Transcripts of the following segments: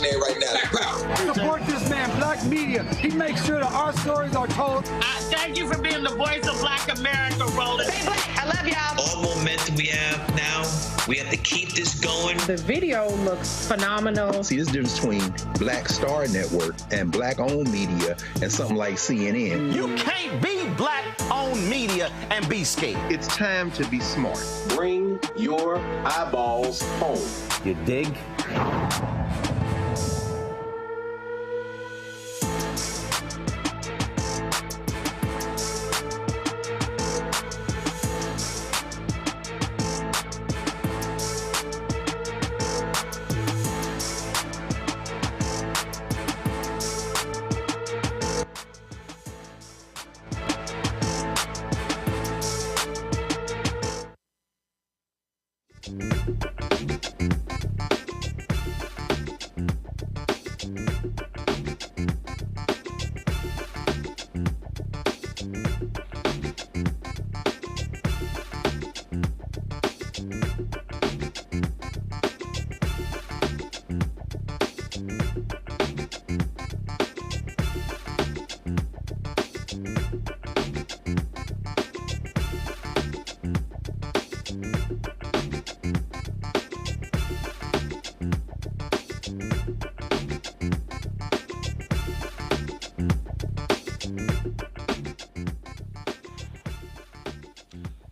Right now. Black power. Support this man, Black media. He makes sure that our stories are told. Thank you for being the voice of Black America, Roland. Stay black. I love y'all. All momentum we have now, we have to keep this going. The video looks phenomenal. See, this difference between Black Star Network and Black-owned media and something like CNN. You can't be Black-owned media and be scared. It's time to be smart. Bring your eyeballs home. You dig?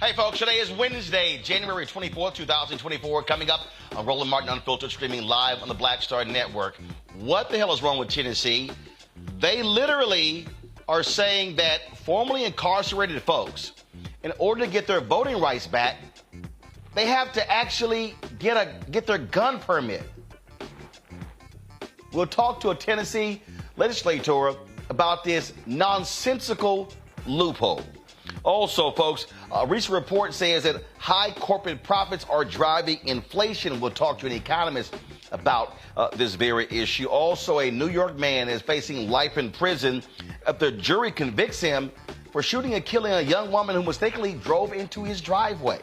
Hey, folks, today is Wednesday, January 24th, 2024. Coming up on Roland Martin Unfiltered, streaming live on the Black Star Network. What the hell is wrong with Tennessee? They literally are saying that formerly incarcerated folks, in order to get their voting rights back, they have to actually get their gun permit. We'll talk to a Tennessee legislator about this nonsensical loophole. Also, folks, a recent report says that high corporate profits are driving inflation. We'll talk to an economist about this very issue. Also, a New York man is facing life in prison after the jury convicts him for shooting and killing a young woman who mistakenly drove into his driveway.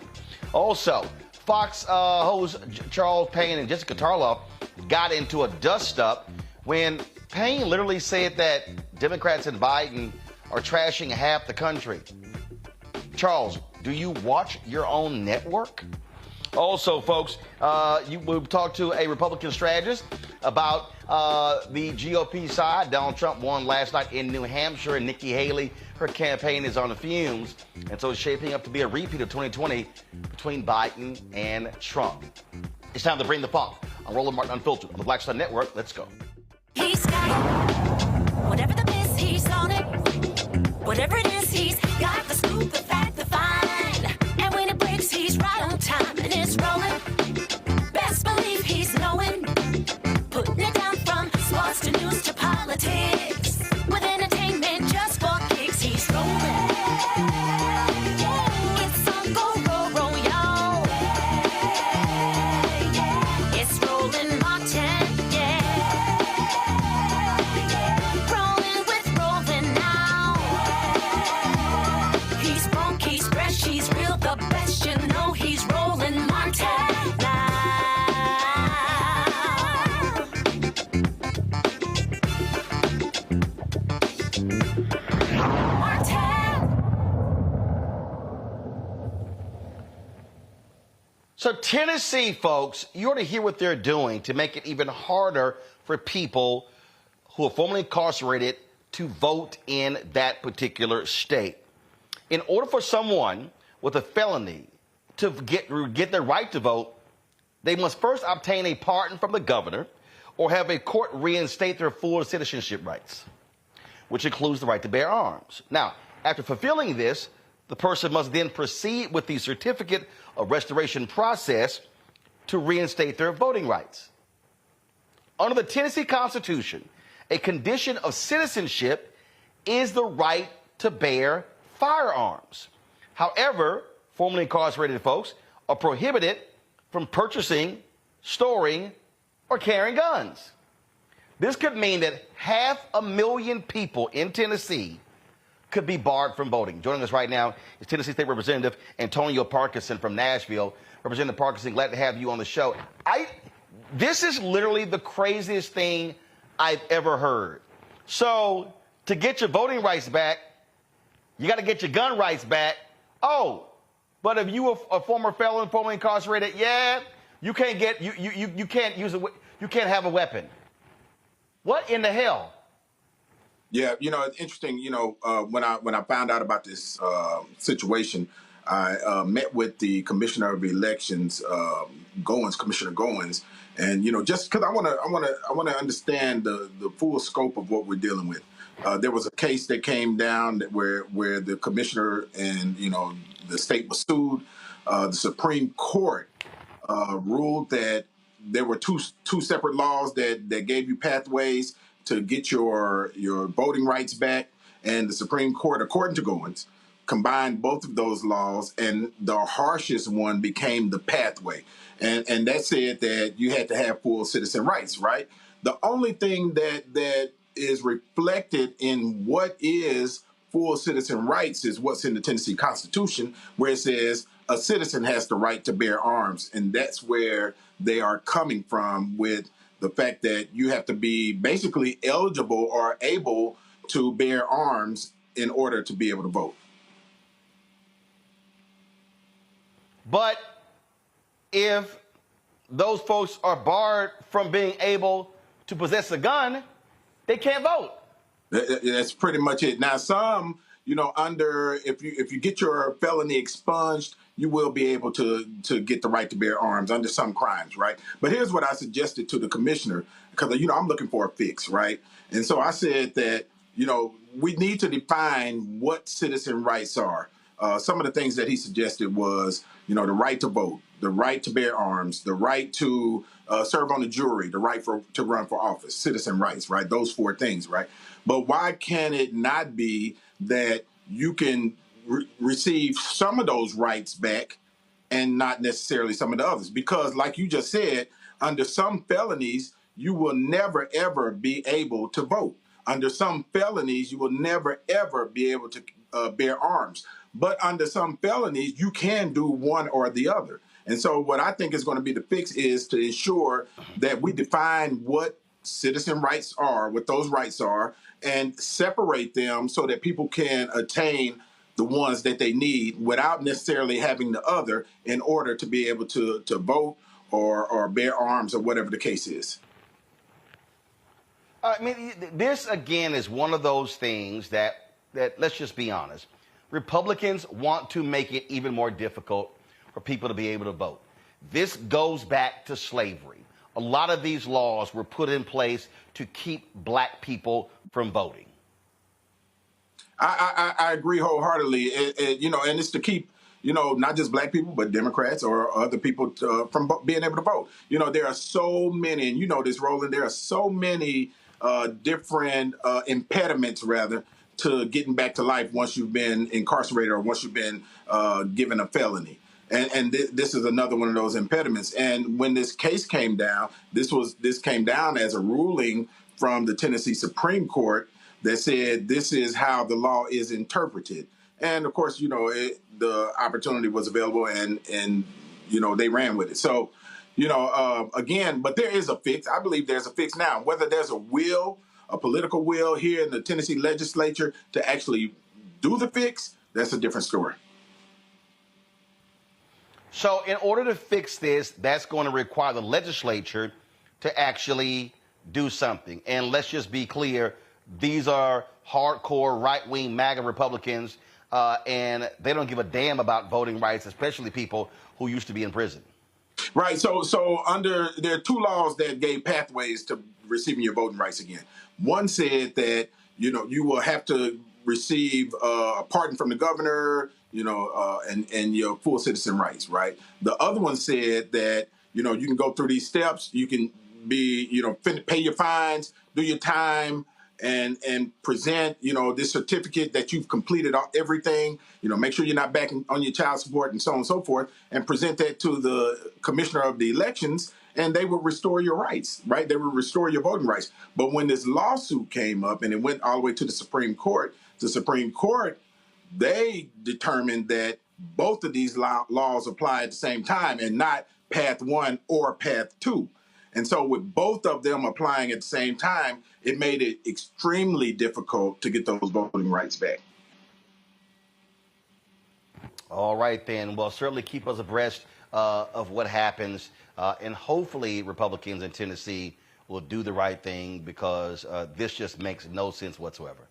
Also, Fox hosts Charles Payne and Jessica Tarlov got into a dust-up when Payne literally said that Democrats and Biden are trashing half the country. Charles, do you watch your own network? Also, folks, we'll talk to a Republican strategist about the GOP side. Donald Trump won last night in New Hampshire, and Nikki Haley, her campaign is on the fumes. And so it's shaping up to be a repeat of 2020 between Biden and Trump. It's time to bring the funk. I'm Roland Martin Unfiltered on the Black Star Network. Let's go. He's got it. Whatever the miss, he's on it. Whatever it is, he's got the scoop, the fact, the find. And when it breaks, he's right on time and it's rolling. Best believe he's knowing. Putting it down from sports to news to politics. With entertainment just for kicks, he's rolling. It's on go, roll, y'all. It's Roland Martin, Rolling with Roland now. He's funk, he's fresh, he's real, the best, you know he's Roland Martin now. So Tennessee, folks, you ought to hear what they're doing to make it even harder for people who are formerly incarcerated to vote in that particular state. In order for someone with a felony to get their right to vote, they must first obtain a pardon from the governor or have a court reinstate their full citizenship rights, which includes the right to bear arms. Now, after fulfilling this, the person must then proceed with the certificate of restoration process to reinstate their voting rights. Under the Tennessee Constitution, a condition of citizenship is the right to bear firearms. However, formerly incarcerated folks are prohibited from purchasing, storing, or carrying guns. This could mean that 500,000 people in Tennessee could be barred from voting. Joining us right now is Tennessee State Representative Antonio Parkinson from Nashville. Representative Parkinson, glad to have you on the show. This is literally the craziest thing I've ever heard. So to get your voting rights back, you got to get your gun rights back. Oh, but if you were a former felon, formerly incarcerated, you can't get you can't use you can't have a weapon. What in the hell? Yeah, it's interesting. When I found out about this situation, I met with the Commissioner of Elections, Commissioner Goins, and just because I want to understand the full scope of what we're dealing with. There was a case that came down where the commissioner and the state was sued. The Supreme Court ruled that there were two separate laws that gave you pathways to get your voting rights back, and the Supreme Court, according to Goins, combined both of those laws, and the harshest one became the pathway, and that said that you had to have full citizen rights, right? The only thing that is reflected in what is full citizen rights is what's in the Tennessee Constitution, where it says a citizen has the right to bear arms, and that's where they are coming from with the fact that you have to be basically eligible or able to bear arms in order to be able to vote. But if those folks are barred from being able to possess a gun, they can't vote. That's pretty much it. Now, some, under if you get your felony expunged, you will be able to get the right to bear arms under some crimes, right? But here's what I suggested to the commissioner, because I'm looking for a fix, right? And so I said that we need to define what citizen rights are. Some of the things that he suggested was the right to vote, the right to bear arms, the right to serve on the jury, the right to run for office, citizen rights, right? Those 4 things, right? But why can it not be that you can receive some of those rights back and not necessarily some of the others? Because like you just said, under some felonies, you will never, ever be able to vote. Under some felonies, you will never, ever be able to bear arms. But under some felonies, you can do one or the other. And so what I think is going to be the fix is to ensure that we define what citizen rights are, what those rights are, and separate them so that people can attain the ones that they need without necessarily having the other in order to be able to vote or bear arms or whatever the case is. I mean, this, again, is one of those things that let's just be honest, Republicans want to make it even more difficult for people to be able to vote. This goes back to slavery. A lot of these laws were put in place to keep black people from voting. I agree wholeheartedly. And it's to keep, not just black people, but Democrats or other people from being able to vote. There are so many, and you know this, Roland, there are so many different impediments, rather, to getting back to life once you've been incarcerated or once you've been given a felony. And this is another one of those impediments. And when this case came down, this came down as a ruling from the Tennessee Supreme Court that said this is how the law is interpreted. And of course, the opportunity was available, and they ran with it. So, again, but there is a fix. I believe there's a fix now. Whether there's a political will here in the Tennessee legislature to actually do the fix, that's a different story. So in order to fix this, that's going to require the legislature to actually do something. And let's just be clear, these are hardcore right-wing MAGA Republicans, and they don't give a damn about voting rights, especially people who used to be in prison. Right. So there are 2 laws that gave pathways to receiving your voting rights again. One said that, you will have to receive a pardon from the governor, and your full citizen rights, right? The other one said that, you can go through these steps, you can be, pay your fines, do your time, and present, this certificate that you've completed everything, make sure you're not back on your child support and so on and so forth, and present that to the commissioner of the elections, and they will restore your rights, right? They will restore your voting rights. But when this lawsuit came up and it went all the way to the Supreme Court, they determined that both of these laws apply at the same time and not path 1 or path 2. And so with both of them applying at the same time, it made it extremely difficult to get those voting rights back. All right, then. Well, certainly keep us abreast of what happens. And hopefully Republicans in Tennessee will do the right thing, because this just makes no sense whatsoever.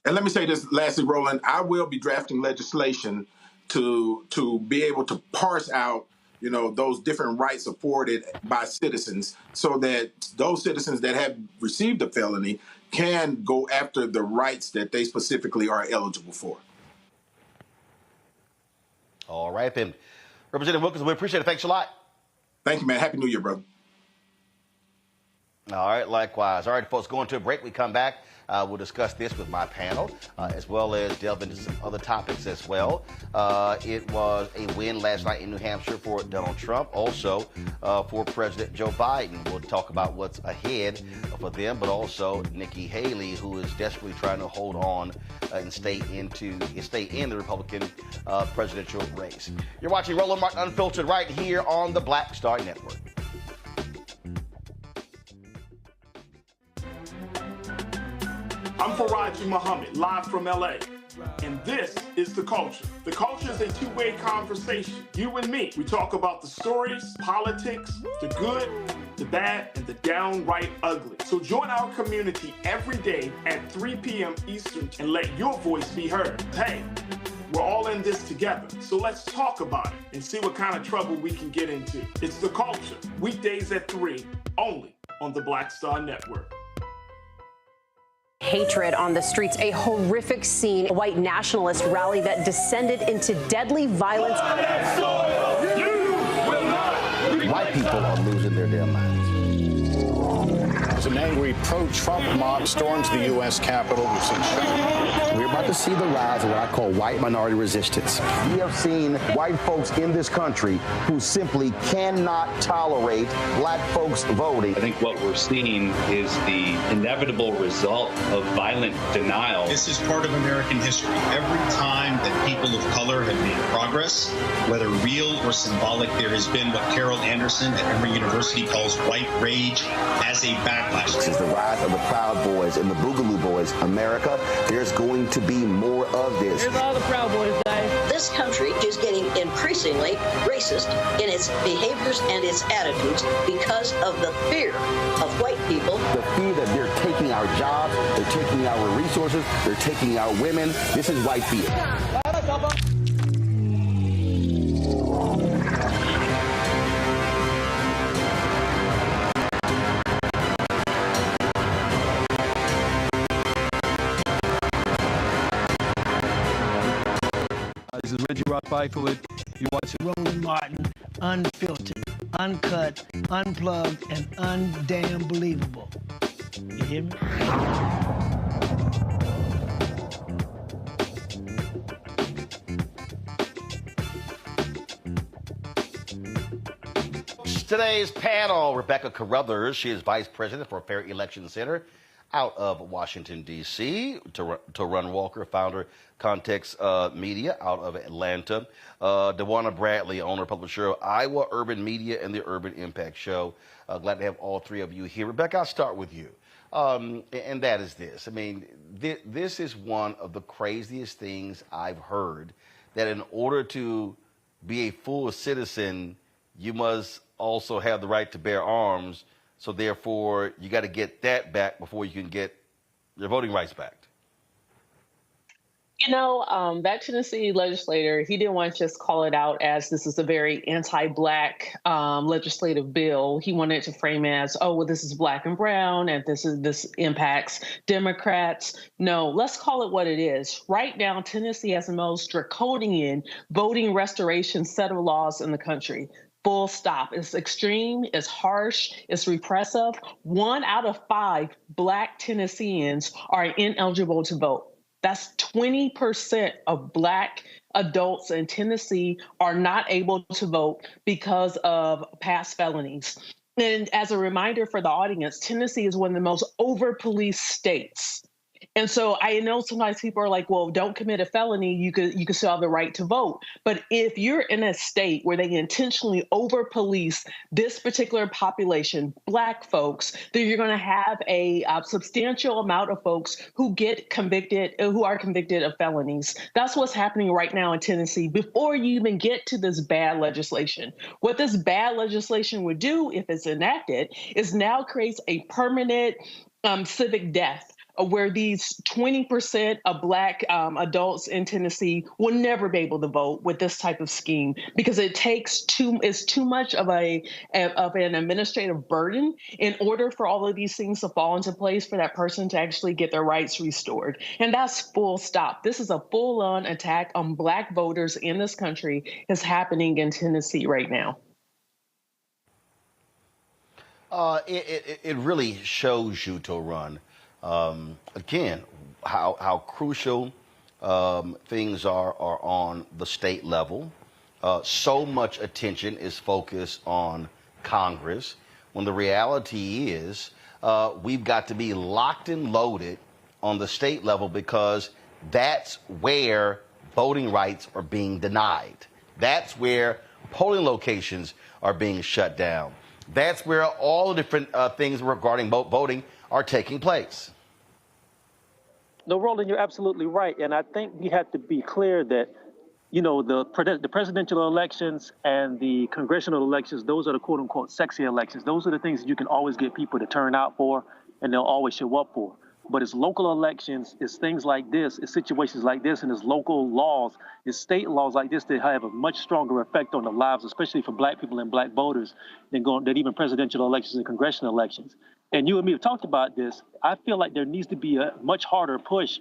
And let me say this lastly, Roland, I will be drafting legislation to be able to parse out, those different rights afforded by citizens, so that those citizens that have received a felony can go after the rights that they specifically are eligible for. All right, then. Representative Wilkins, we appreciate it. Thanks a lot. Thank you, man. Happy New Year, brother. All right, likewise. All right, folks, going to a break. We come back. We'll discuss this with my panel, as well as delve into some other topics as well. It was a win last night in New Hampshire for Donald Trump, also for President Joe Biden. We'll talk about what's ahead for them, but also Nikki Haley, who is desperately trying to hold on and stay in the Republican presidential race. You're watching Roland Martin Unfiltered right here on the Black Star Network. I'm Faraji Muhammad, live from LA. And this is The Culture. The Culture is a two-way conversation. You and me. We talk about the stories, politics, the good, the bad, and the downright ugly. So join our community every day at 3 p.m. Eastern and let your voice be heard. Hey, we're all in this together. So let's talk about it and see what kind of trouble we can get into. It's The Culture. Weekdays at 3, only on the Black Star Network. Hatred on the streets, a horrific scene, a white nationalist rally that descended into deadly violence. White people are losing their damn minds. As an angry pro-Trump mob storms the U.S. Capitol, we're about to see the rise of what I call white minority resistance. We have seen white folks in this country who simply cannot tolerate black folks voting. I think what we're seeing is the inevitable result of violent denial. This is part of American history. Every time that people of color have made progress, whether real or symbolic, there has been what Carol Anderson at Emory University calls white rage as a backlash. This is the rise of the Proud Boys and the Boogaloo Boys. America, there's going to be more of this. Here's all the Proud Boys, guys. This country is getting increasingly racist in its behaviors and its attitudes because of the fear of white people. The fear that they're taking our jobs, they're taking our resources, they're taking our women. This is white fear. This is Reggie Rock Byfield. You watch Roland Martin, unfiltered, uncut, unplugged, and undamn believable. You hear me? Today's panel, Rebecca Carruthers. She is Vice President for Fair Election Center out of Washington, D.C. Run Walker, founder, Context Media out of Atlanta. DeWanna Bradley, owner, publisher of Iowa Urban Media and the Urban Impact Show. Glad to have all three of you here. Rebecca, I'll start with you. And that is this. I mean, this is one of the craziest things I've heard, that in order to be a full citizen, you must also have the right to bear arms. So therefore, you got to get that back before you can get your voting rights back. You know, that Tennessee legislator, he didn't want to just call it out as this is a very anti-Black legislative bill. He wanted to frame it as, oh, well, this is Black and brown, and this impacts Democrats. No, let's call it what it is. Right now, Tennessee has the most draconian voting restoration set of laws in the country. Full stop. It's extreme, it's harsh, it's repressive. 1 out of 5 Black Tennesseans are ineligible to vote. That's 20% of Black adults in Tennessee are not able to vote because of past felonies. And as a reminder for the audience, Tennessee is one of the most over-policed states. And so I know sometimes people are like, well, don't commit a felony. You could still have the right to vote. But if you're in a state where they intentionally over-police this particular population, Black folks, then you're going to have a substantial amount of folks who get convicted, who are convicted of felonies. That's what's happening right now in Tennessee before you even get to this bad legislation. What this bad legislation would do, if it's enacted, is now creates a permanent civic death, where these 20% of Black adults in Tennessee will never be able to vote with this type of scheme, because it's too much of an administrative burden in order for all of these things to fall into place for that person to actually get their rights restored. And that's full stop. This is a full-on attack on Black voters in this country is happening in Tennessee right now. It really shows you, to run. Again, how crucial things are on the state level. So much attention is focused on Congress, when the reality is we've got to be locked and loaded on the state level, because that's where voting rights are being denied. That's where polling locations are being shut down. That's where all the different things regarding voting are taking place. No, Roland, you're absolutely right. And I think we have to be clear that, you know, the presidential elections and the congressional elections, those are the quote unquote sexy elections. Those are the things that you can always get people to turn out for and they'll always show up for. But it's local elections, it's things like this, it's situations like this, and it's local laws, it's state laws like this that have a much stronger effect on the lives, especially for black people and black voters, than even presidential elections and congressional elections. And you and me have talked about this. I feel like there needs to be a much harder push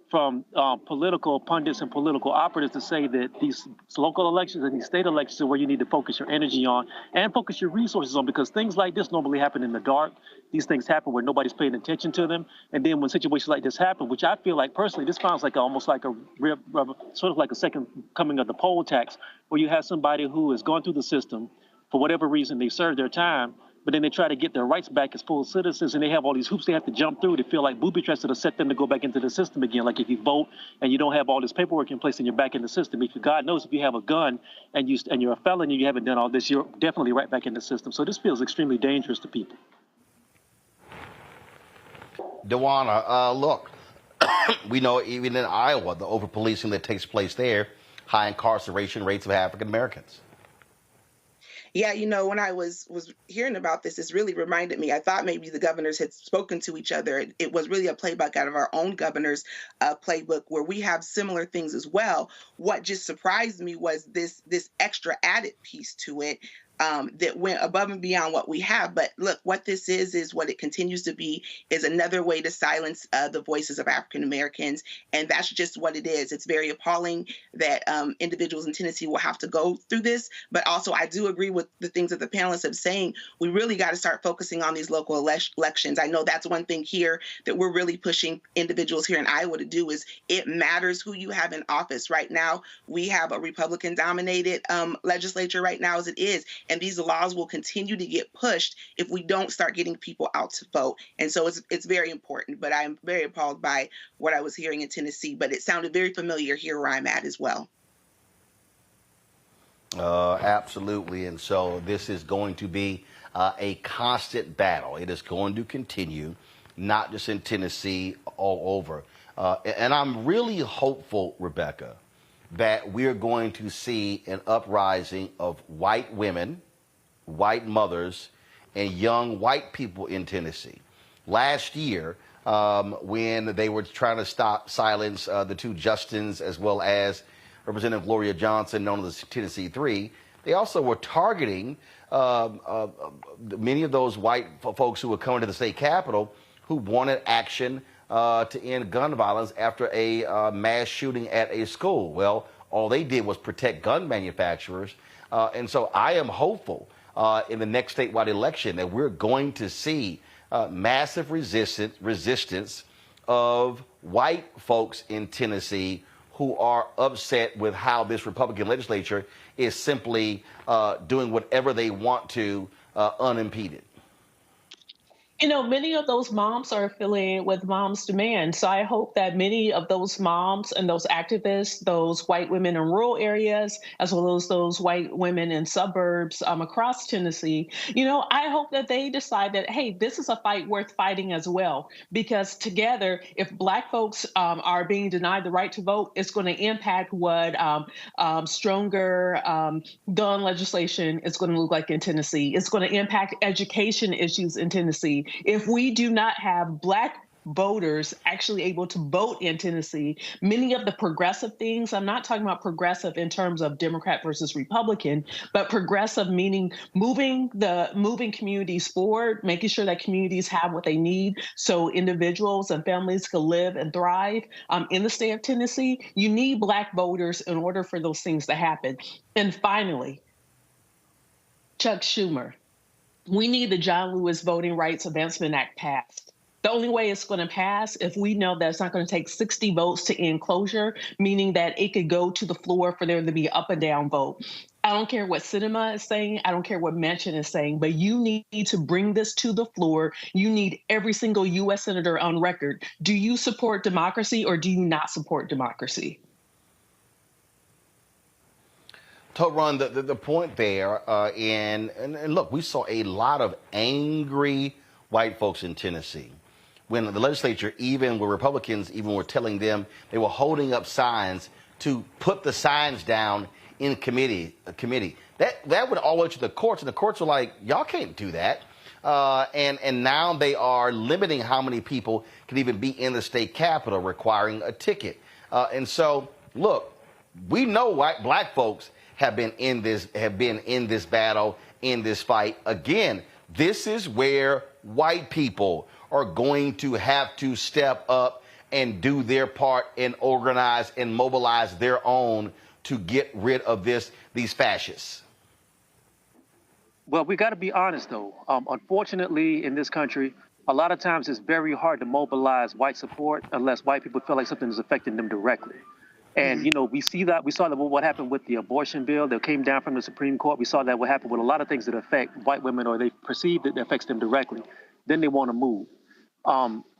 from political pundits and political operatives to say that these local elections and these state elections are where you need to focus your energy on and focus your resources on, because things like this normally happen in the dark. These things happen where nobody's paying attention to them. And then when situations like this happen, which I feel like personally, this sounds like almost like a sort of like a second coming of the poll tax, where you have somebody who has gone through the system for whatever reason, they served their time, but then they try to get their rights back as full citizens, and they have all these hoops they have to jump through to feel like booby traps that set them to go back into the system again. Like if you vote and you don't have all this paperwork in place and you're back in the system, if God knows if you have a gun and you're a felon and you haven't done all this, you're definitely right back in the system. So this feels extremely dangerous to people. Dewana, look, we know even in Iowa, the over-policing that takes place there, high incarceration rates of African Americans. Yeah, you know, when I was hearing about this, this really reminded me. I thought maybe the governors had spoken to each other. It was really a playbook out of our own governor's playbook, where we have similar things as well. What just surprised me was this extra added piece to it. That went above and beyond what we have. But look, what this is what it continues to be, is another way to silence the voices of African Americans. And that's just what it is. It's very appalling that individuals in Tennessee will have to go through this. But also, I do agree with the things that the panelists have saying. We really got to start focusing on these local elections. I know that's one thing here that we're really pushing individuals here in Iowa to do, is it matters who you have in office. Right now, we have a Republican-dominated legislature right now as it is. And these laws will continue to get pushed if we don't start getting people out to vote. And so it's very important. But I'm very appalled by what I was hearing in Tennessee. But it sounded very familiar here where I'm at as well. Absolutely. And so this is going to be a constant battle. It is going to continue, not just in Tennessee, all over. And I'm really hopeful, Rebecca, that we're going to see an uprising of white women, white mothers, and young white people in Tennessee. Last year, when they were trying to silence the two Justins, as well as Representative Gloria Johnson, known as the Tennessee Three, they also were targeting many of those white folks who were coming to the state capitol who wanted action to end gun violence after a mass shooting at a school. Well, all they did was protect gun manufacturers. And so I am hopeful in the next statewide election that we're going to see massive resistance of white folks in Tennessee who are upset with how this Republican legislature is simply doing whatever they want to unimpeded. You know, many of those moms are affiliated with Moms Demand. So I hope that many of those moms and those activists, those white women in rural areas, as well as those white women in suburbs across Tennessee, you know, I hope that they decide that, hey, this is a fight worth fighting as well. Because together, if Black folks are being denied the right to vote, it's going to impact what stronger gun legislation is going to look like in Tennessee. It's going to impact education issues in Tennessee. If we do not have Black voters actually able to vote in Tennessee, many of the progressive things, I'm not talking about progressive in terms of Democrat versus Republican, but progressive meaning moving communities forward, making sure that communities have what they need so individuals and families can live and thrive in the state of Tennessee. You need Black voters in order for those things to happen. And finally, Chuck Schumer. We need the John Lewis Voting Rights Advancement Act passed. The only way it's going to pass if we know that it's not going to take 60 votes to end closure, meaning that it could go to the floor for there to be up and down vote. I don't care what Sinema is saying. I don't care what Manchin is saying, but you need to bring this to the floor. You need every single U.S. senator on record. Do you support democracy or do you not support democracy? To run the point there, and look, we saw a lot of angry white folks in Tennessee when the legislature, even where Republicans even were telling them they were holding up signs to put the signs down in committee. That would all the way to the courts, and the courts were like, y'all can't do that. And now they are limiting how many people can even be in the state capitol, requiring a ticket. And so, look, we know black folks have been in this battle, in this fight. Again, this is where white people are going to have to step up and do their part and organize and mobilize their own to get rid of these fascists. Well, we got to be honest, though. Unfortunately, in this country, a lot of times it's very hard to mobilize white support unless white people feel like something is affecting them directly. And, you know, we saw that what happened with the abortion bill that came down from the Supreme Court. We saw that what happened with a lot of things that affect white women, or they perceive that it affects them directly. Then they want to move.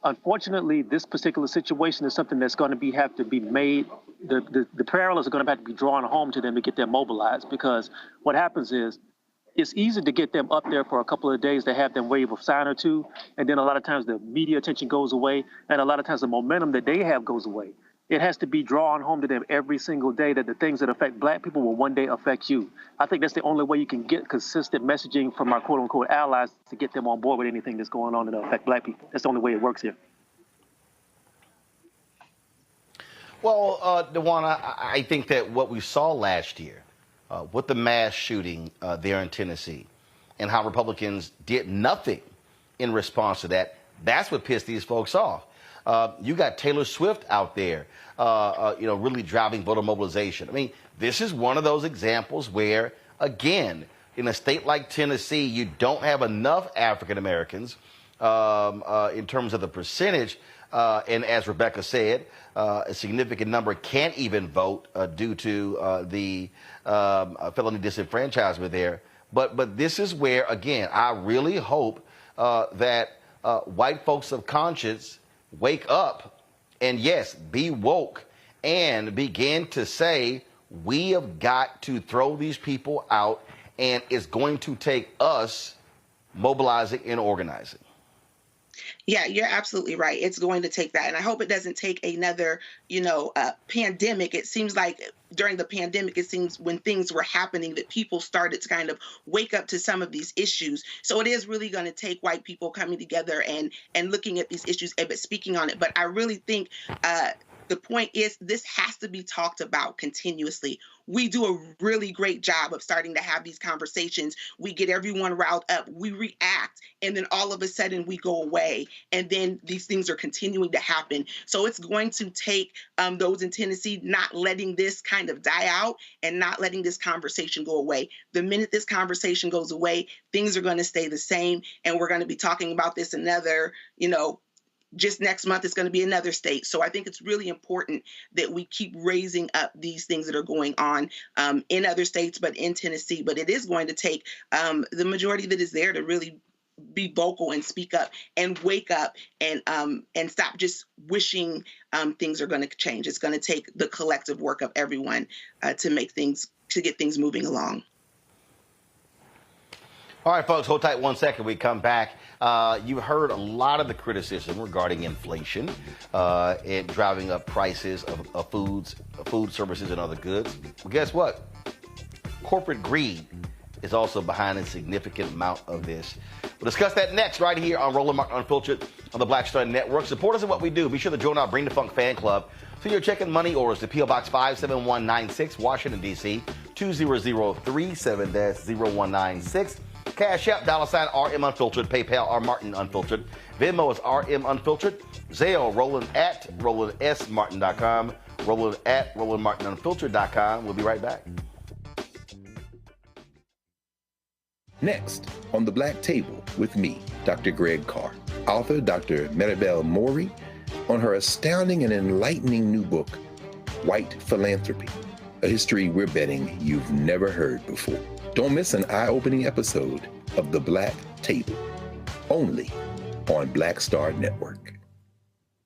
Unfortunately, this particular situation is something that's going to have to be made. The parallels are going to have to be drawn home to them to get them mobilized, because what happens is it's easy to get them up there for a couple of days to have them wave a sign or two. And then a lot of times the media attention goes away. And a lot of times the momentum that they have goes away. It has to be drawn home to them every single day that the things that affect black people will one day affect you. I think that's the only way you can get consistent messaging from our quote unquote allies to get them on board with anything that's going on that affect black people. That's the only way it works here. Well, Dewana, I think that what we saw last year with the mass shooting there in Tennessee and how Republicans did nothing in response to that, that's what pissed these folks off. You got Taylor Swift out there, really driving voter mobilization. I mean, this is one of those examples where, again, in a state like Tennessee, you don't have enough African Americans in terms of the percentage. And as Rebecca said, a significant number can't even vote due to the felony disenfranchisement there. But this is where, again, I really hope that white folks of conscience wake up and, yes, be woke and begin to say, we have got to throw these people out, and it's going to take us mobilizing and organizing. Yeah, you're absolutely right. It's going to take that. And I hope it doesn't take another, pandemic. It seems like during the pandemic, it seems when things were happening that people started to kind of wake up to some of these issues. So it is really going to take white people coming together and looking at these issues and speaking on it. But I really think the point is this has to be talked about continuously. We do a really great job of starting to have these conversations. We get everyone riled up. We react, and then all of a sudden we go away, and then these things are continuing to happen. So it's going to take those in Tennessee not letting this kind of die out and not letting this conversation go away. The minute this conversation goes away, things are going to stay the same, and we're going to be talking about this another, just next month it's going to be another state. So I think it's really important that we keep raising up these things that are going on in other states, but in Tennessee. But it is going to take the majority that is there to really be vocal and speak up and wake up and stop just wishing things are going to change. It's going to take the collective work of everyone to get things moving along. All right, folks, hold tight 1 second. We come back. You heard a lot of the criticism regarding inflation and driving up prices of food, services, and other goods. Well, guess what? Corporate greed is also behind a significant amount of this. We'll discuss that next right here on Roland Martin Unfiltered on the Black Star Network. Support us in what we do. Be sure to join our Bring the Funk fan club. So you're checking money orders to P.O. Box 57196, Washington, D.C., 20037-0196. Cash App, $ RM Unfiltered. PayPal, R Martin Unfiltered. Venmo is RM Unfiltered. Zelle, Roland at RolandSMartin.com. Roland at RolandMartinUnfiltered.com. We'll be right back. Next, on the Black Table with me, Dr. Greg Carr, author Dr. Maribel Mori, on her astounding and enlightening new book, White Philanthropy, a history we're betting you've never heard before. Don't miss an eye-opening episode of The Black Table, only on Black Star Network.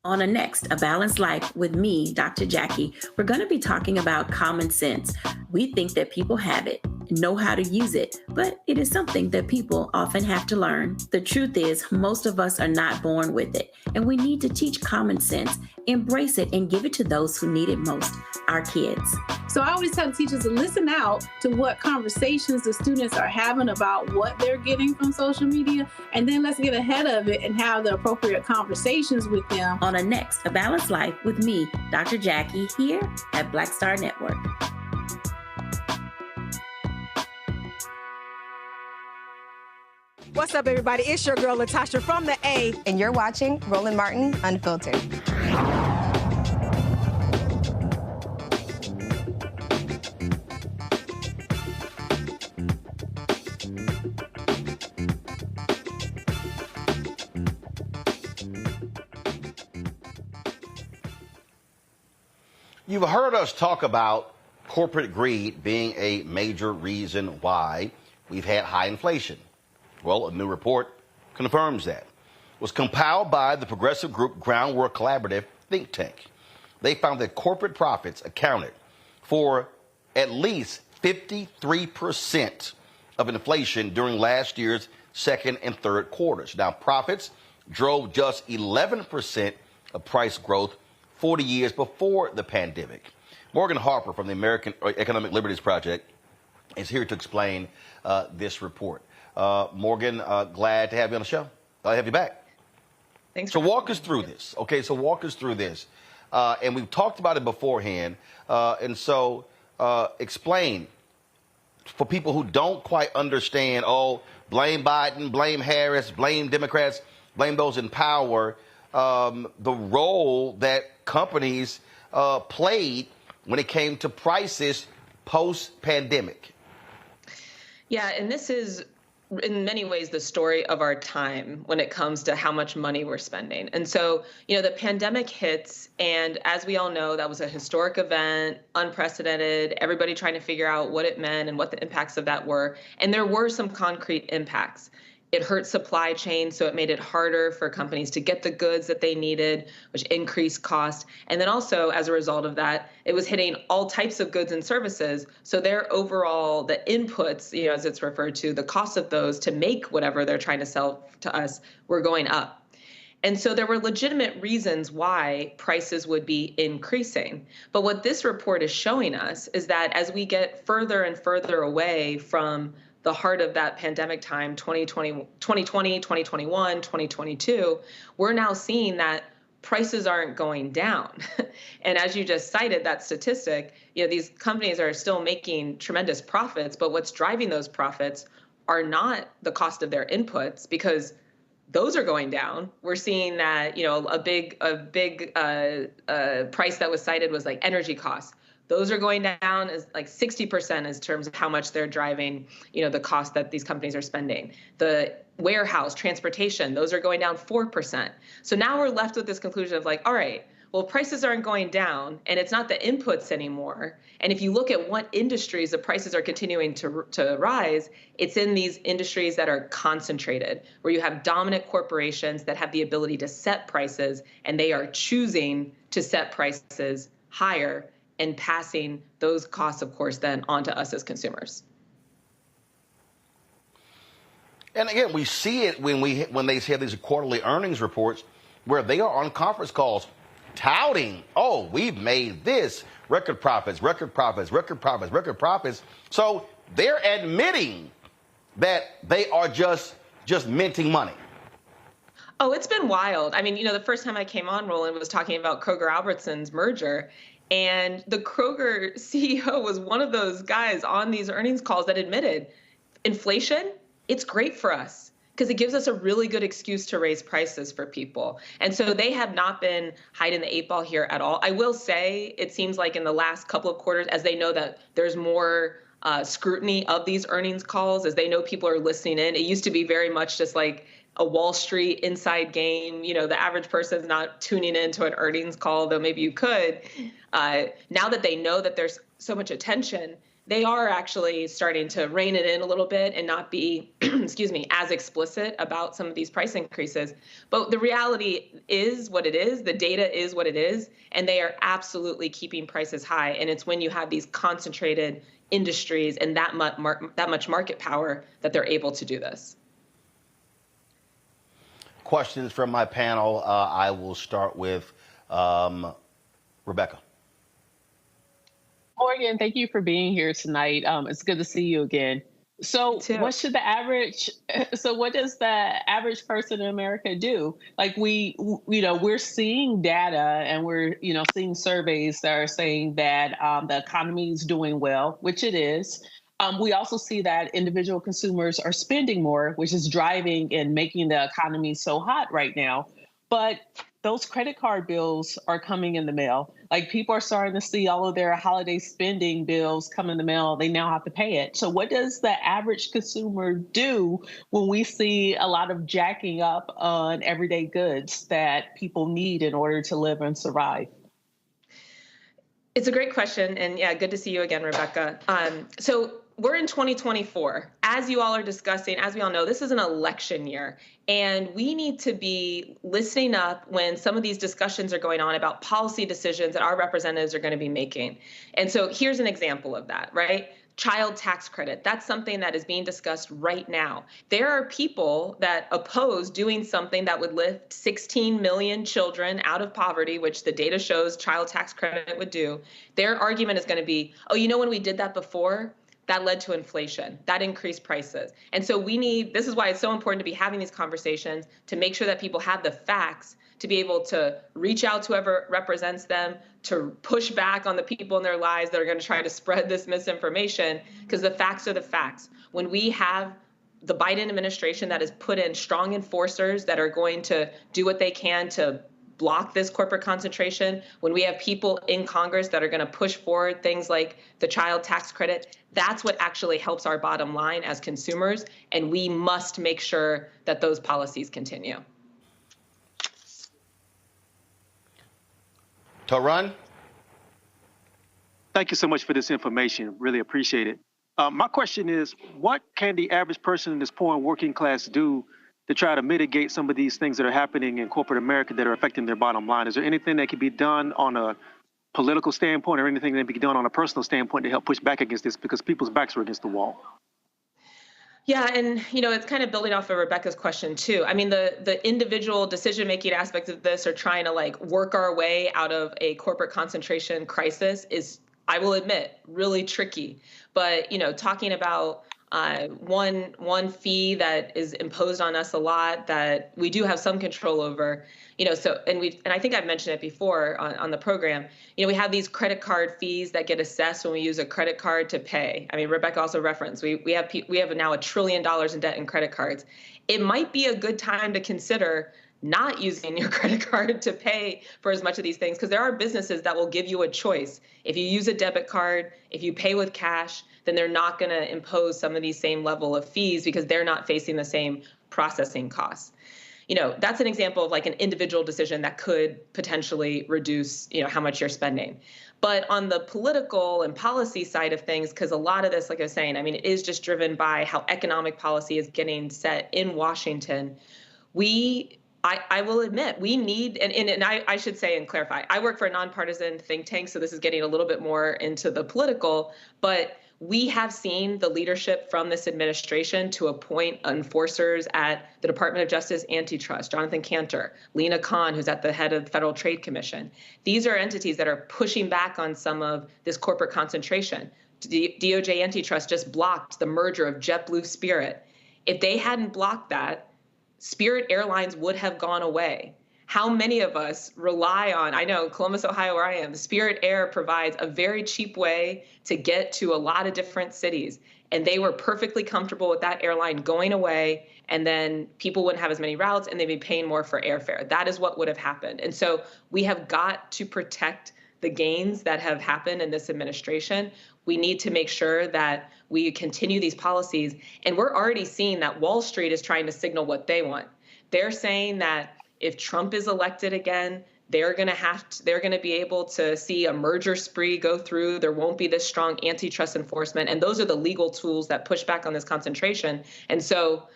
On a next, A Balanced Life with me, Dr. Jackie, we're going to be talking about common sense. We think that people have it. know how to use it, but it is something that people often have to learn. The truth is, most of us are not born with it, and we need to teach common sense, embrace it, and give it to those who need it most, our kids. So I always tell teachers to listen out to what conversations the students are having about what they're getting from social media, and then let's get ahead of it and have the appropriate conversations with them. On a Next, A Balanced Life with me, Dr. Jackie, here at Black Star Network. What's up, everybody? It's your girl, Latasha from the A. And you're watching Roland Martin Unfiltered. You've heard us talk about corporate greed being a major reason why we've had high inflation. Well, a new report confirms that. It was compiled by the progressive group Groundwork Collaborative think tank. They found that corporate profits accounted for at least 53% of inflation during last year's second and third quarters. Now, profits drove just 11% of price growth 40 years before the pandemic. Morgan Harper from the American Economic Liberties Project is here to explain this report. Morgan, glad to have you on the show. Glad to have you back. Thanks. So walk us through this. Okay, so walk us through this. And we've talked about it beforehand. And so explain for people who don't quite understand, blame Biden, blame Harris, blame Democrats, blame those in power, the role that companies played when it came to prices post-pandemic. Yeah, and this is in many ways the story of our time when it comes to how much money we're spending. And so, the pandemic hits, and as we all know, that was a historic event, unprecedented, everybody trying to figure out what it meant and what the impacts of that were. And there were some concrete impacts. It hurt supply chains, so it made it harder for companies to get the goods that they needed, which increased cost. And then also, as a result of that, it was hitting all types of goods and services. So their overall, the inputs, as it's referred to, the cost of those to make whatever they're trying to sell to us were going up. And so there were legitimate reasons why prices would be increasing. But what this report is showing us is that as we get further and further away from the heart of that pandemic time, 2020, 2021, 2022, we're now seeing that prices aren't going down. And as you just cited that statistic, these companies are still making tremendous profits, but what's driving those profits are not the cost of their inputs, because those are going down. We're seeing that, a big price that was cited was like energy costs. Those are going down as like 60% in terms of how much they're driving, the cost that these companies are spending. The warehouse, transportation, those are going down 4%. So now we're left with this conclusion of like, all right, well, prices aren't going down and it's not the inputs anymore. And if you look at what industries the prices are continuing to rise, it's in these industries that are concentrated, where you have dominant corporations that have the ability to set prices, and they are choosing to set prices higher and passing those costs, of course, then onto us as consumers. And again, we see it when they have these quarterly earnings reports where they are on conference calls touting, we've made this, record profits, record profits, record profits, record profits. So they're admitting that they are just minting money. Oh, it's been wild. I mean, the first time I came on, Roland was talking about Kroger-Albertsons merger. And the Kroger CEO was one of those guys on these earnings calls that admitted inflation, it's great for us because it gives us a really good excuse to raise prices for people. And so they have not been hiding the eight ball here at all. I will say it seems like in the last couple of quarters, as they know that there's more scrutiny of these earnings calls, as they know people are listening in. It used to be very much just like a Wall Street inside game. The average person's not tuning into an earnings call, though maybe you could. Now that they know that there's so much attention, they are actually starting to rein it in a little bit and not be, as explicit about some of these price increases. But the reality is what it is. The data is what it is. And they are absolutely keeping prices high. And it's when you have these concentrated industries and that much market power that they're able to do this. Questions from my panel. I will start with Rebecca. Morgan, thank you for being here tonight. It's good to see you again. So what does the average person in America do? Like we're seeing data and we're, seeing surveys that are saying that the economy is doing well, which it is. We also see that individual consumers are spending more, which is driving and making the economy so hot right now. But those credit card bills are coming in the mail. Like people are starting to see all of their holiday spending bills come in the mail. They now have to pay it. So what does the average consumer do when we see a lot of jacking up on everyday goods that people need in order to live and survive? It's a great question. And yeah, good to see you again, Rebecca. So we're in 2024. As you all are discussing, as we all know, this is an election year. And we need to be listening up when some of these discussions are going on about policy decisions that our representatives are going to be making. And so here's an example of that, right? Child tax credit. That's something that is being discussed right now. There are people that oppose doing something that would lift 16 million children out of poverty, which the data shows child tax credit would do. Their argument is going to be, oh, when we did that before, that led to inflation, that increased prices. And so this is why it's so important to be having these conversations to make sure that people have the facts to be able to reach out to whoever represents them, to push back on the people in their lives that are going to try to spread this misinformation, because the facts are the facts. When we have the Biden administration that has put in strong enforcers that are going to do what they can to block this corporate concentration, when we have people in Congress that are going to push forward things like the child tax credit, that's what actually helps our bottom line as consumers. And we must make sure that those policies continue. Tarun? Thank you so much for this information. Really appreciate it. My question is, what can the average person in this poor and working class do to try to mitigate some of these things that are happening in corporate America that are affecting their bottom line? Is there anything that can be done on a political standpoint or anything that can be done on a personal standpoint to help push back against this, because people's backs are against the wall? Yeah, and it's kind of building off of Rebecca's question too. I mean, the individual decision-making aspects of this are trying to work our way out of a corporate concentration crisis is, I will admit, really tricky. But talking about one fee that is imposed on us a lot that we do have some control over, and I think I've mentioned it before on the program, we have these credit card fees that get assessed when we use a credit card to pay. I mean, Rebecca also referenced, we have now $1 trillion in debt in credit cards. It might be a good time to consider not using your credit card to pay for as much of these things, because there are businesses that will give you a choice. If you use a debit card, if you pay with cash, then they're not going to impose some of these same level of fees because they're not facing the same processing costs. That's an example of an individual decision that could potentially reduce, how much you're spending. But on the political and policy side of things, because a lot of this, like I was saying, it is just driven by how economic policy is getting set in Washington. I will admit, we need, and I should say and clarify, I work for a nonpartisan think tank, so this is getting a little bit more into the political, but we have seen the leadership from this administration to appoint enforcers at the Department of Justice Antitrust, Jonathan Cantor, Lena Khan, who's at the head of the Federal Trade Commission. These are entities that are pushing back on some of this corporate concentration. DOJ Antitrust just blocked the merger of JetBlue Spirit. If they hadn't blocked that, Spirit Airlines would have gone away. How many of us rely on, I know Columbus, Ohio, where I am, Spirit Air provides a very cheap way to get to a lot of different cities. And they were perfectly comfortable with that airline going away, and then people wouldn't have as many routes and they'd be paying more for airfare. That is what would have happened. And so we have got to protect the gains that have happened in this administration. We need to make sure that we continue these policies. And we're already seeing that Wall Street is trying to signal what they want. They're saying that if Trump is elected again, they're going to be able to see a merger spree go through. There won't be this strong antitrust enforcement. And those are the legal tools that push back on this concentration. And so,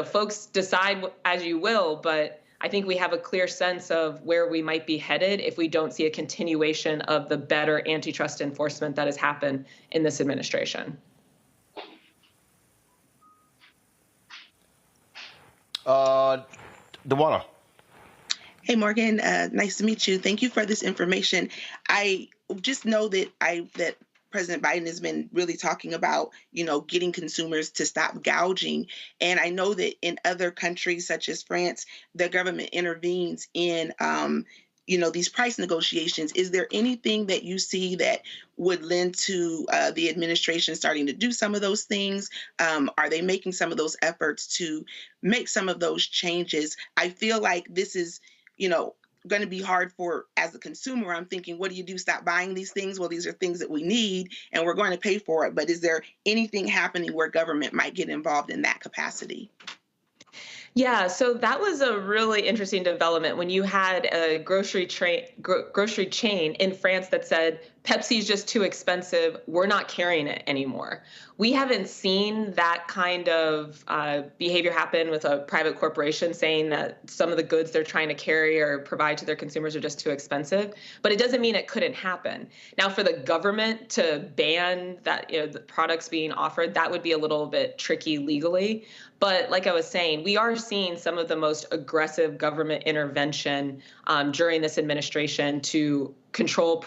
folks decide as you will, but I think we have a clear sense of where we might be headed if we don't see a continuation of the better antitrust enforcement that has happened in this administration. Dewana. Hey, Morgan. Nice to meet you. Thank you for this information. I just know that President Biden has been really talking about, getting consumers to stop gouging. And I know that in other countries such as France, the government intervenes in, these price negotiations. Is there anything that you see that would lend to the administration starting to do some of those things? Are they making some of those efforts to make some of those changes? I feel like this is, going to be hard as a consumer. I'm thinking, what do you do? Stop buying these things? Well, these are things that we need and we're going to pay for it. But is there anything happening where government might get involved in that capacity? Yeah, so that was a really interesting development when you had a grocery chain in France that said, Pepsi's just too expensive, we're not carrying it anymore. We haven't seen that kind of behavior happen with a private corporation saying that some of the goods they're trying to carry or provide to their consumers are just too expensive, but it doesn't mean it couldn't happen. Now, for the government to ban that, the products being offered, that would be a little bit tricky legally. But like I was saying, we are seeing some of the most aggressive government intervention during this administration to control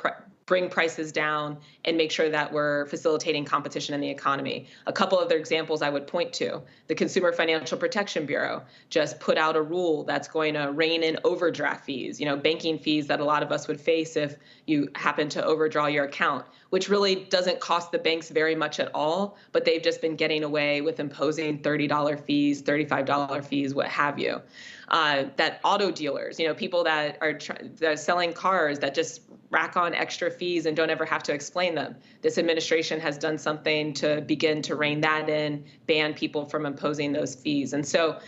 bring prices down and make sure that we're facilitating competition in the economy. A couple other examples I would point to. The Consumer Financial Protection Bureau just put out a rule that's going to rein in overdraft fees, banking fees that a lot of us would face if you happen to overdraw your account, which really doesn't cost the banks very much at all, but they've just been getting away with imposing $30 fees, $35 fees, what have you. That auto dealers, people that are selling cars that just rack on extra fees and don't ever have to explain them. This administration has done something to begin to rein that in, ban people from imposing those fees. And so,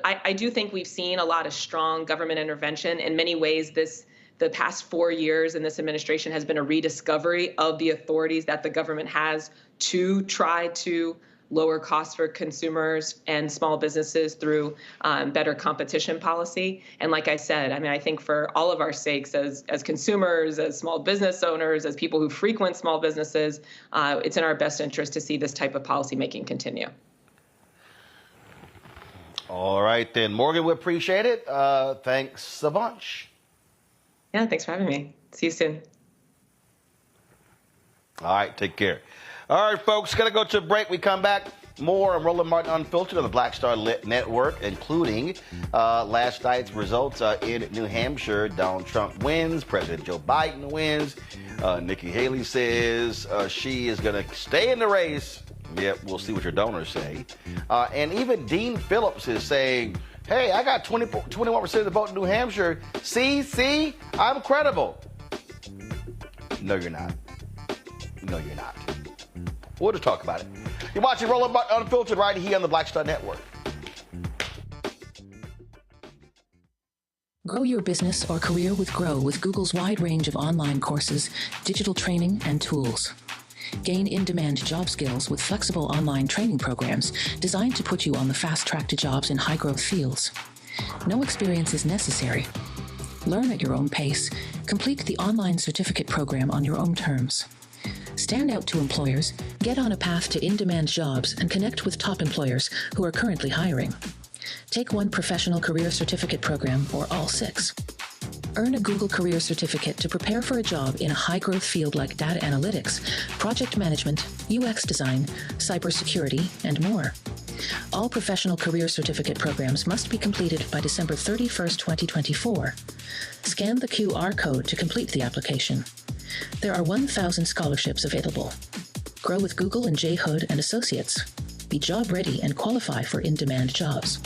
I do think we've seen a lot of strong government intervention. In many ways, the past 4 years in this administration has been a rediscovery of the authorities that the government has to try to lower costs for consumers and small businesses through better competition policy. And like I said, I think for all of our sakes as consumers, as small business owners, as people who frequent small businesses, it's in our best interest to see this type of policymaking continue. All right, then. Morgan, we appreciate it. Thanks a bunch. Yeah, thanks for having me. See you soon. All right, take care. All right, folks, going to go to a break. We come back. More on Roland Martin Unfiltered on the Black Star Network, including last night's results in New Hampshire. Donald Trump wins. President Joe Biden wins. Nikki Haley says she is going to stay in the race. Yep, we'll see what your donors say. And even Dean Phillips is saying, hey, I got 21% of the vote in New Hampshire. See, I'm credible. No, you're not. No, you're not. We'll just talk about it. You're watching Roland Martin Unfiltered right here on the Black Star Network. Grow your business or career with Grow with Google's wide range of online courses, digital training, and tools. Gain in-demand job skills with flexible online training programs designed to put you on the fast track to jobs in high-growth fields. No experience is necessary. Learn at your own pace. Complete the online certificate program on your own terms. Stand out to employers, get on a path to in-demand jobs, and connect with top employers who are currently hiring. Take one professional career certificate program or all 6. Earn a Google Career Certificate to prepare for a job in a high-growth field like data analytics, project management, UX design, cybersecurity, and more. All professional career certificate programs must be completed by December 31st, 2024. Scan the QR code to complete the application. There are 1,000 scholarships available. Grow with Google and J. Hood and Associates. Be job ready and qualify for in-demand jobs.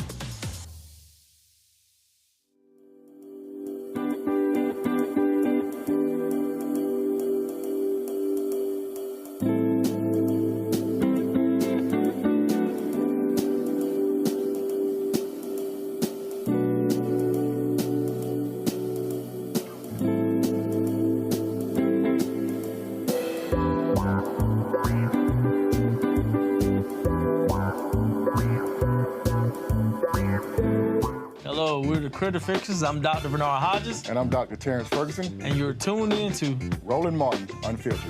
Hello, we're the Critter Fixers. I'm Dr. Bernard Hodges. And I'm Dr. Terrence Ferguson. And you're tuned in to Roland Martin Unfiltered.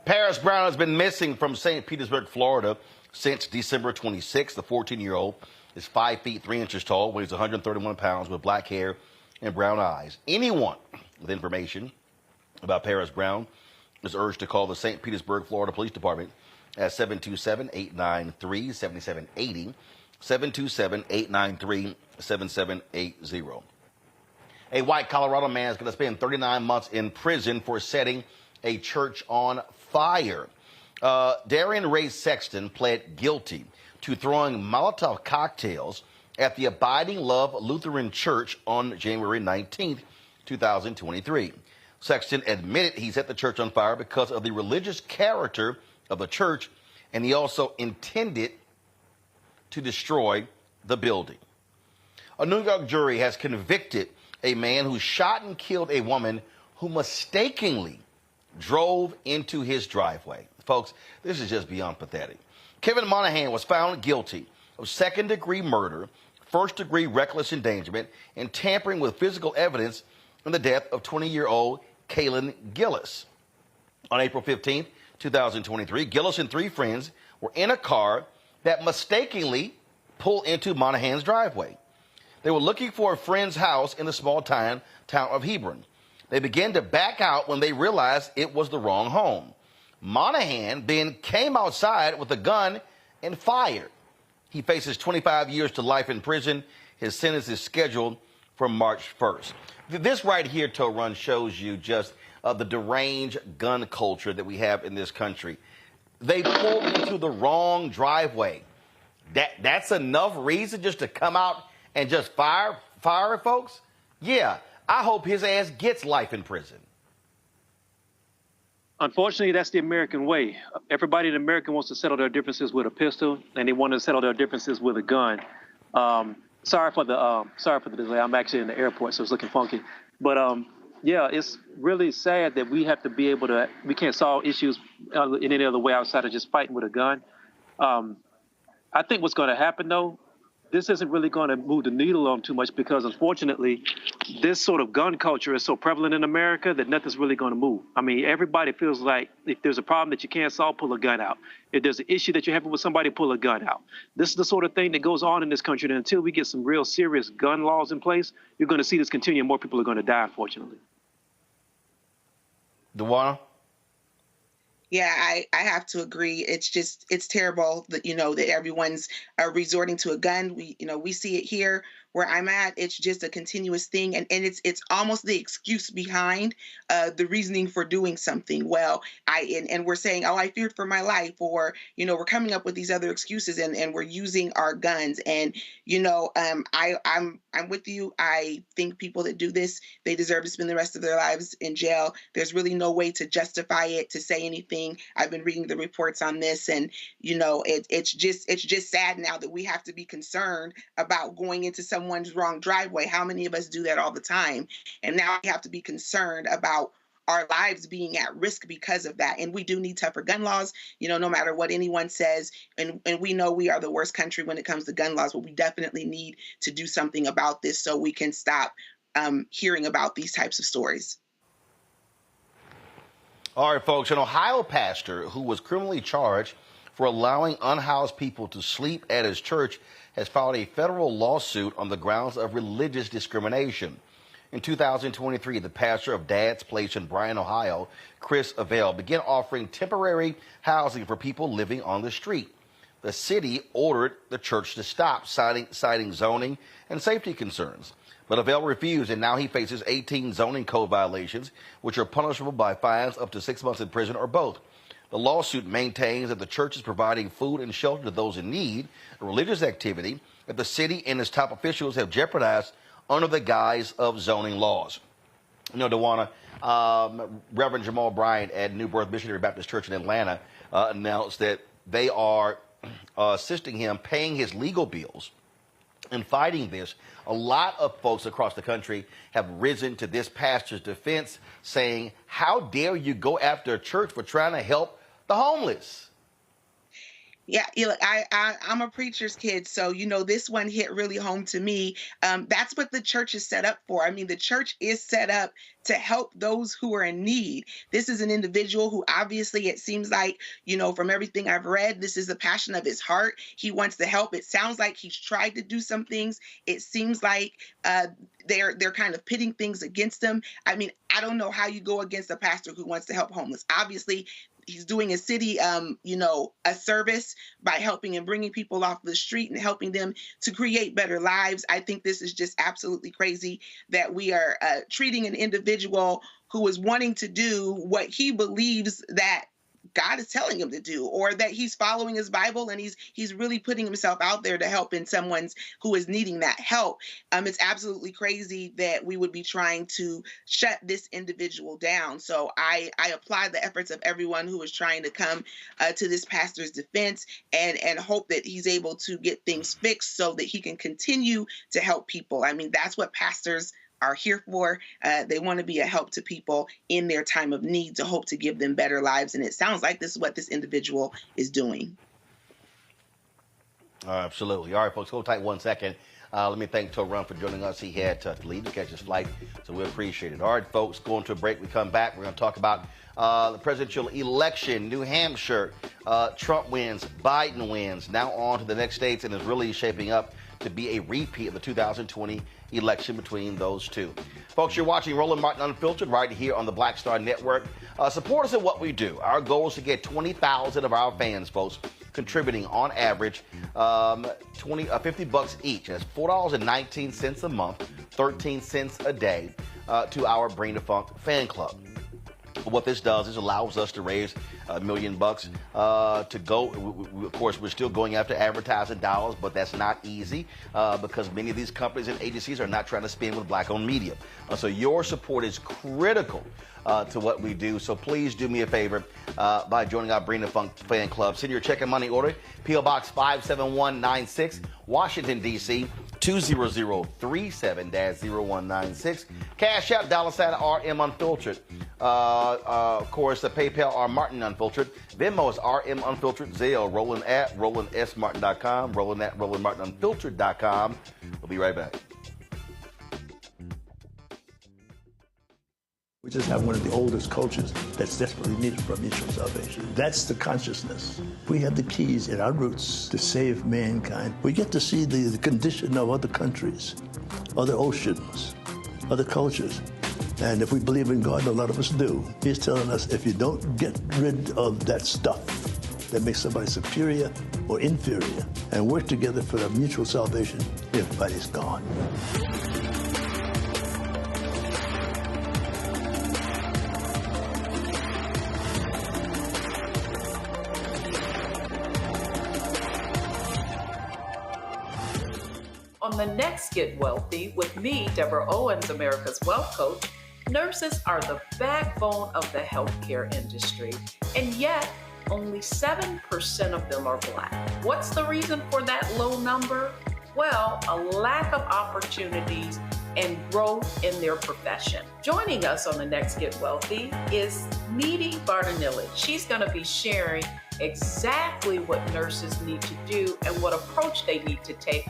Paris Brown has been missing from St. Petersburg, Florida since December 26th. The 14-year-old is 5 feet 3 inches tall, weighs 131 pounds, with black hair and brown eyes. Anyone with information about Paris Brown is urged to call the St. Petersburg, Florida Police Department at 727-893-7780, 727-893-7780. A white Colorado man is going to spend 39 months in prison for setting a church on fire. Darian Ray Sexton pled guilty to throwing Molotov cocktails at the Abiding Love Lutheran Church on January 19th, 2023. Sexton admitted he set the church on fire because of the religious character of the church, and he also intended to destroy the building. A New York jury has convicted a man who shot and killed a woman who mistakenly drove into his driveway. Folks, this is just beyond pathetic. Kevin Monahan was found guilty of second-degree murder, first-degree reckless endangerment, and tampering with physical evidence in the death of 20-year-old Kaylin Gillis. On April 15th, 2023, Gillis and 3 friends were in a car that mistakenly pulled into Monahan's driveway. They were looking for a friend's house in the small town of Hebron. They began to back out when they realized it was the wrong home. Monahan then came outside with a gun and fired. He faces 25 years to life in prison. His sentence is scheduled for March 1st. This right here, Torun, shows you just the deranged gun culture that we have in this country. They pulled into the wrong driveway. That's enough reason just to come out and just fire folks? Yeah. I hope his ass gets life in prison. Unfortunately, that's the American way. Everybody in America wants to settle their differences with a pistol, and they want to settle their differences with a gun. Sorry for the delay. I'm actually in the airport, so it's looking funky. But yeah, it's really sad that we have to be able to. We can't solve issues in any other way outside of just fighting with a gun. I think what's going to happen though, this isn't really going to move the needle on too much because, unfortunately, this sort of gun culture is so prevalent in America that nothing's really going to move. I mean, everybody feels like if there's a problem that you can't solve, pull a gun out. If there's an issue that you're having with somebody, pull a gun out. This is the sort of thing that goes on in this country. And until we get some real serious gun laws in place, you're going to see this continue and more people are going to die, unfortunately. Dewana? Yeah, I have to agree. It's terrible that, that everyone's resorting to a gun. We see it here where I'm at. It's just a continuous thing. And it's almost the excuse behind the reasoning for doing something. Well, and we're saying, oh, I feared for my life, or, we're coming up with these other excuses and we're using our guns. And, I'm with you. I think people that do this, they deserve to spend the rest of their lives in jail. There's really no way to justify it, to say anything. I've been reading the reports on this, and it's just sad now that we have to be concerned about going into someone's wrong driveway. How many of us do that all the time? And now we have to be concerned about our lives being at risk because of that. And we do need tougher gun laws, no matter what anyone says. And we know we are the worst country when it comes to gun laws, but we definitely need to do something about this so we can stop hearing about these types of stories. All right, folks, an Ohio pastor who was criminally charged for allowing unhoused people to sleep at his church has filed a federal lawsuit on the grounds of religious discrimination. In 2023, the pastor of Dad's Place in Bryan, Ohio, Chris Avell, began offering temporary housing for people living on the street. The city ordered the church to stop, citing zoning and safety concerns. But Avell refused, and now he faces 18 zoning code violations, which are punishable by fines up to 6 months in prison or both. The lawsuit maintains that the church is providing food and shelter to those in need, a religious activity that the city and its top officials have jeopardized under the guise of zoning laws. DeWanna, Reverend Jamal Bryant at New Birth Missionary Baptist Church in Atlanta announced that they are assisting him, paying his legal bills and fighting this. A lot of folks across the country have risen to this pastor's defense, saying, how dare you go after a church for trying to help the homeless? Yeah, look, I'm a preacher's kid, so this one hit really home to me. That's what the church is set up for. I mean, the church is set up to help those who are in need. This is an individual who obviously, it seems like, from everything I've read, this is the passion of his heart. He wants to help. It sounds like he's tried to do some things. It seems like they're kind of pitting things against him. I mean, I don't know how you go against a pastor who wants to help homeless. Obviously, he's doing a city, a service by helping and bringing people off the street and helping them to create better lives. I think this is just absolutely crazy that we are treating an individual who is wanting to do what he believes that God is telling him to do, or that he's following his Bible and he's really putting himself out there to help in someone's who is needing that help. It's absolutely crazy that we would be trying to shut this individual down. So I applaud the efforts of everyone who is trying to come to this pastor's defense and hope that he's able to get things fixed so that he can continue to help people. I mean, that's what pastors are here for. They want to be a help to people in their time of need, to hope to give them better lives. And it sounds like this is what this individual is doing. Absolutely. All right, folks, hold tight 1 second. Let me thank Roland for joining us. He had to leave to catch his flight, so we appreciate it. All right, folks, going to a break. We come back. We're going to talk about the presidential election, New Hampshire. Trump wins, Biden wins. Now on to the next states, and is really shaping up to be a repeat of the 2020 election between those two. Folks, you're watching Roland Martin Unfiltered right here on the Black Star Network. Support us in what we do. Our goal is to get 20,000 of our fans, folks, contributing on average $50 each. That's $4.19 a month, 13 cents a day to our Bring the Funk fan club. What this does is allows us to raise $1 million to go. Of course, we're still going after advertising dollars, but that's not easy because many of these companies and agencies are not trying to spend with black-owned media. So your support is critical to what we do. So please do me a favor by joining our Bring the Funk fan club. Send your check and money order, P.O. Box 57196, Washington, D.C., 20037-0196. Cash App, $RM Unfiltered. Of course, the PayPal are Martin Unfiltered. Venmo is RM Unfiltered. Zelle, Roland at RolandSMartin.com. Roland at RolandMartinUnfiltered.com. We'll be right back. We just have one of the oldest cultures that's desperately needed for mutual salvation. That's the consciousness. We have the keys in our roots to save mankind. We get to see the condition of other countries, other oceans, other cultures. And if we believe in God, a lot of us do, He's telling us if you don't get rid of that stuff that makes somebody superior or inferior and work together for the mutual salvation, everybody's gone. On the next Get Wealthy with me, Deborah Owens, America's Wealth Coach, nurses are the backbone of the healthcare industry, and yet only 7% of them are Black. What's the reason for that low number? Well, a lack of opportunities and growth in their profession. Joining us on the next Get Wealthy is Needy Bartonelli. She's going to be sharing exactly what nurses need to do and what approach they need to take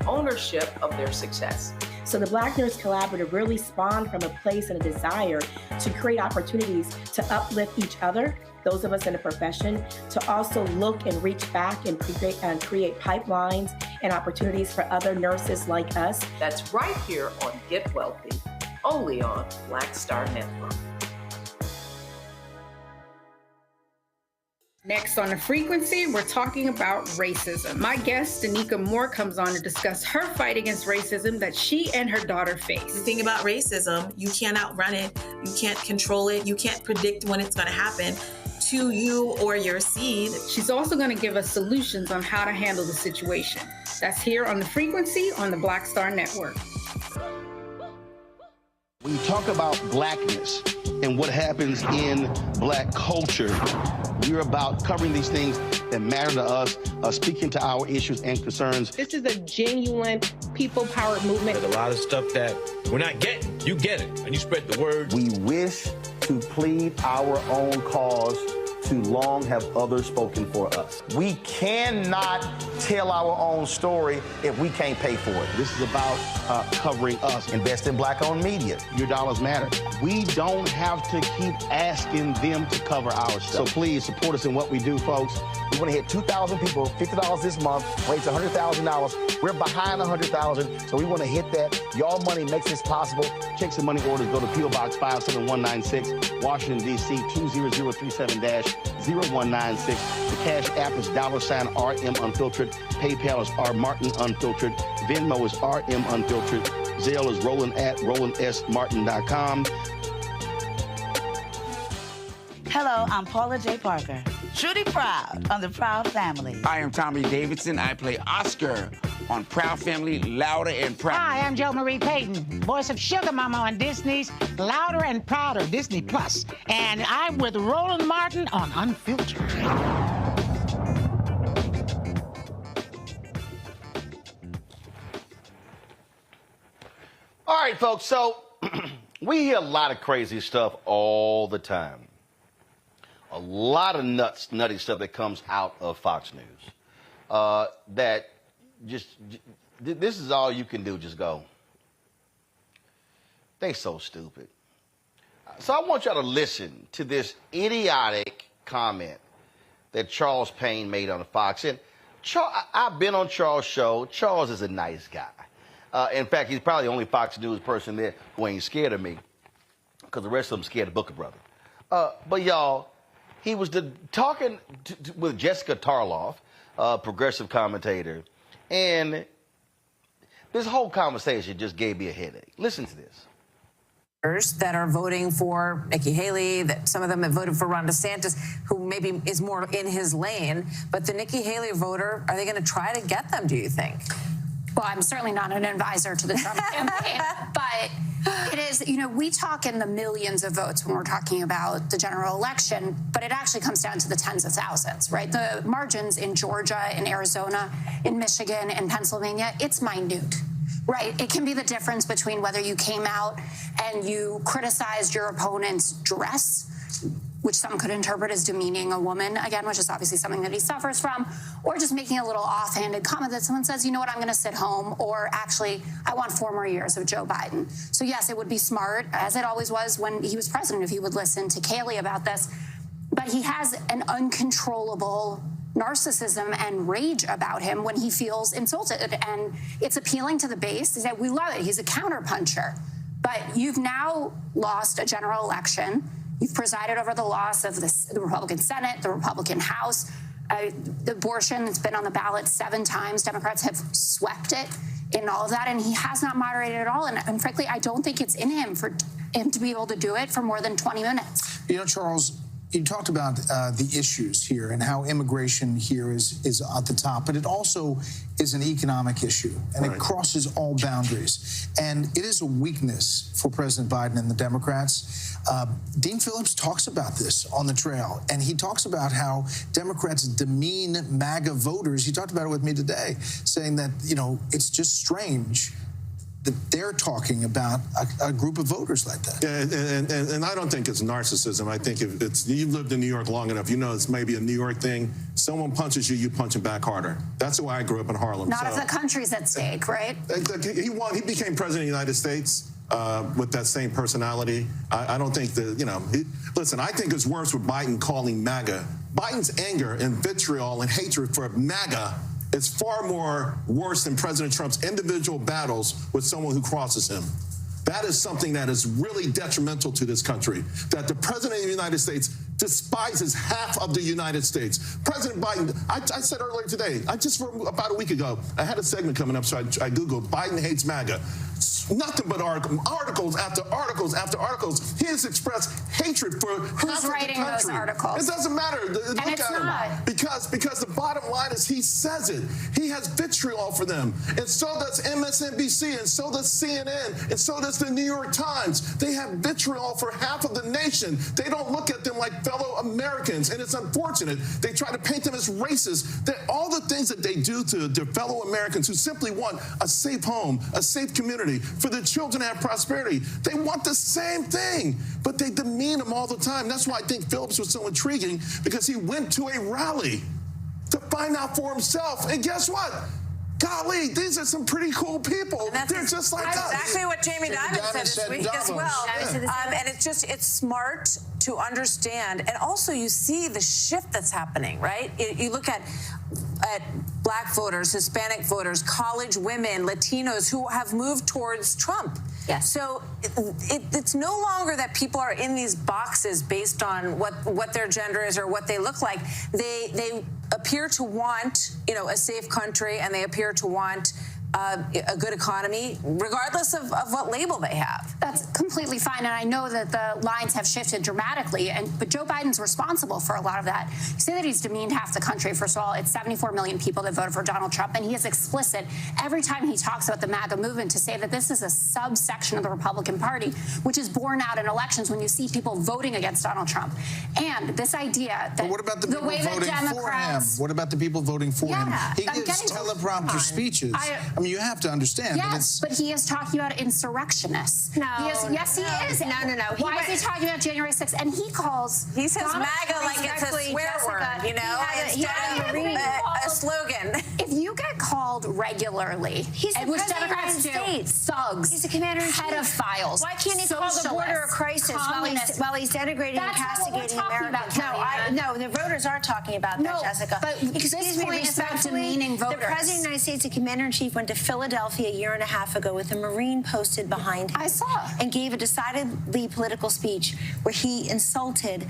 ownership of their success. So the Black Nurse Collaborative really spawned from a place and a desire to create opportunities to uplift each other, those of us in the profession, to also look and reach back and create pipelines and opportunities for other nurses like us. That's right here on Get Wealthy, only on Black Star Network. Next on The Frequency, we're talking about racism. My guest, Danica Moore, comes on to discuss her fight against racism that she and her daughter face. The thing about racism, you can't outrun it, you can't control it, you can't predict when it's going to happen to you or your seed. She's also going to give us solutions on how to handle the situation. That's here on The Frequency on the Black Star Network. When you talk about blackness and what happens in black culture, we're about covering these things that matter to us, speaking to our issues and concerns. This is a genuine people-powered movement. There's a lot of stuff that we're not getting. You get it, and you spread the word. We wish to plead our own cause. Too long have others spoken for us. We cannot tell our own story if we can't pay for it. This is about covering us. Invest in black-owned media. Your dollars matter. We don't have to keep asking them to cover our stuff. So please support us in what we do, folks. We want to hit 2,000 people, $50 this month, raise $100,000. We're behind 100,000, so we want to hit that. Y'all money makes this possible. Checks and money orders go to P.O. Box 57196, Washington, D.C. 20037-0196. The Cash App is $RM Unfiltered. PayPal is R Martin Unfiltered. Venmo is RM Unfiltered. Zelle is Roland at RolandSMartin.com. Hello, I'm Paula J. Parker. Truly proud on the Proud Family. I am Tommy Davidson. I play Oscar on Proud Family, Louder and Proud. Hi, I'm Jo Marie Payton, voice of Sugar Mama on Disney's Louder and Prouder, Disney Plus. And I'm with Roland Martin on Unfiltered. All right, folks, so we hear a lot of crazy stuff all the time. A lot of nutty stuff that comes out of Fox News. That this is all you can do, just go, they so stupid. So I want y'all to listen to this idiotic comment that Charles Payne made on Fox. And I've been on Charles' show. Charles is a nice guy. In fact, he's probably the only Fox News person there who ain't scared of me, because the rest of them scared of Booker Brother. But y'all, he was talking with Jessica Tarlov, progressive commentator, and this whole conversation just gave me a headache. Listen to this. That are voting for Nikki Haley, that some of them have voted for Ron DeSantis, who maybe is more in his lane. But the Nikki Haley voter, are they going to try to get them, do you think? Well, I'm certainly not an advisor to the Trump campaign, but it is, we talk in the millions of votes when we're talking about the general election, but it actually comes down to the tens of thousands, right? The margins in Georgia, in Arizona, in Michigan, in Pennsylvania, it's minute. Right. It can be the difference between whether you came out and you criticized your opponent's dress, which some could interpret as demeaning a woman, again, which is obviously something that he suffers from, or just making a little offhanded comment that someone says, you know what, I'm going to sit home, or actually, I want 4 more years of Joe Biden. So yes, it would be smart, as it always was when he was president, if he would listen to Kayleigh about this. But he has an uncontrollable narcissism and rage about him when he feels insulted, and it's appealing to the base. Is that we love it. He's a counterpuncher. But you've now lost a general election. You've presided over the loss of the Republican Senate, the Republican House. The abortion has been on the ballot 7 times. Democrats have swept it in all of that, and he has not moderated at all. And frankly, I don't think it's in him for him to be able to do it for more than 20 minutes. Charles, you talked about the issues here and how immigration here is at the top, but it also is an economic issue, and it crosses all boundaries. And it is a weakness for President Biden and the Democrats. Dean Phillips talks about this on the trail, and he talks about how Democrats demean MAGA voters. He talked about it with me today, saying that, it's just strange that they're talking about a group of voters like that. Yeah, and I don't think it's narcissism. I think if you've lived in New York long enough, it's maybe a New York thing. Someone punches you, you punch him back harder. That's the way I grew up in Harlem. Not if the country's at stake, right? He became president of the United States with that same personality. I don't think that, listen, I think it's worse with Biden calling MAGA. Biden's anger and vitriol and hatred for MAGA is far more worse than President Trump's individual battles with someone who crosses him. That is something that is really detrimental to this country, that the President of the United States despises half of the United States. President Biden, I said earlier today, about a week ago, I had a segment coming up, so I Googled Biden hates MAGA. nothing but articles after articles after articles. He has expressed hatred for who's writing those articles. It doesn't matter. Look it's at him. Because the bottom line is he says it. He has vitriol for them. And so does MSNBC, and so does CNN, and so does the New York Times. They have vitriol for half of the nation. They don't look at them like fellow Americans, and it's unfortunate. They try to paint them as racist. That all the things that they do to their fellow Americans who simply want a safe home, a safe community, for their children to have prosperity, they want the same thing, but they demean them all the time. That's why I think Phillips was so intriguing, because he went to a rally to find out for himself. And guess what? Golly, these are some pretty cool people. They're just like us. Exactly what Jamie Dimon said this week as well. Yeah. And it's smart to understand. And also you see the shift that's happening, right? You look at black voters, Hispanic voters, college women, Latinos who have moved towards Trump. Yes. So it's no longer that people are in these boxes based on what their gender is or what they look like. They appear to want, a safe country, and they appear to want a good economy, regardless of what label they have. That's completely fine, and I know that the lines have shifted dramatically, but Joe Biden's responsible for a lot of that. You say that he's demeaned half the country. First of all, it's 74 million people that voted for Donald Trump, and he is explicit every time he talks about the MAGA movement to say that this is a subsection of the Republican Party, which is borne out in elections when you see people voting against Donald Trump. And this idea that but what about the people voting for him? What about the people voting for him? He gives teleprompter speeches. I mean, you have to understand. Yes, but he is talking about insurrectionists. No. Yes, he is. No. Why is he talking about January 6th? And he says MAGA like it's a swear word, instead of a slogan. If you get called regularly, he's the which president of the Democrats United do, States. thugs, He's the commander-in-chief. pedophiles. Why can't he call the border a crisis while he's denigrating and castigating Americans? No, the voters are talking about that, Jessica. But excuse me, respectfully, demeaning voters. The president of the United States, the commander-in-chief, went to Philadelphia a year and a half ago with a Marine posted behind him. I saw. And gave a decidedly political speech where he insulted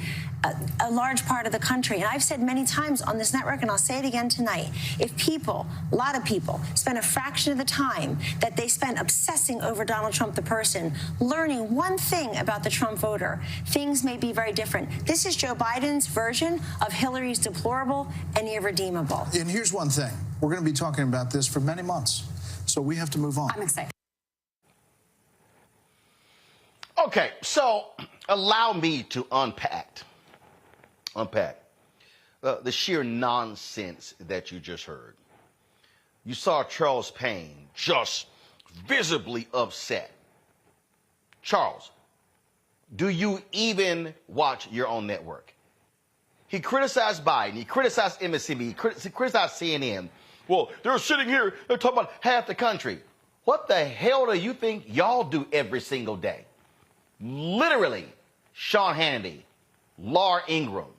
a large part of the country. And I've said many times on this network, and I'll say it again tonight, if people, a lot of people, spend a fraction of the time that they spend obsessing over Donald Trump the person, learning one thing about the Trump voter, things may be very different. This is Joe Biden's version of Hillary's deplorable and irredeemable. And here's one thing. We're going to be talking about this for many months. So we have to move on. I'm excited. Okay, so allow me to unpack the sheer nonsense that you just heard. You saw Charles Payne just visibly upset. Charles, do you even watch your own network? He criticized Biden. He criticized MSNBC. He criticized CNN. Well, they're sitting here, they're talking about half the country. What the hell do you think y'all do every single day? Literally, Sean Hannity, Laura Ingraham.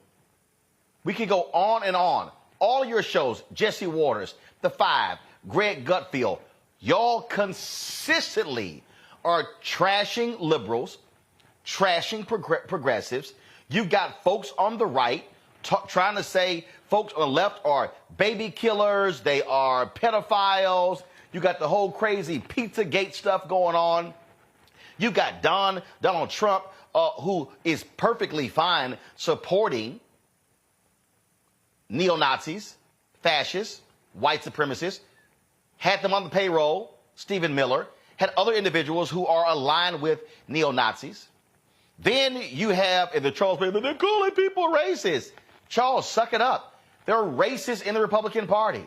We could go on and on. All your shows, Jesse Waters, The Five, Greg Gutfeld, y'all consistently are trashing liberals, trashing progressives. You've got folks on the right trying to say folks on the left are baby killers, they are pedophiles. You got the whole crazy Pizzagate stuff going on. You got Donald Trump, who is perfectly fine supporting neo-Nazis, fascists, white supremacists, had them on the payroll, Stephen Miller, had other individuals who are aligned with neo-Nazis. Then you have the Charles Payne, they're calling people racist. Charles, suck it up. There are racists in the Republican Party.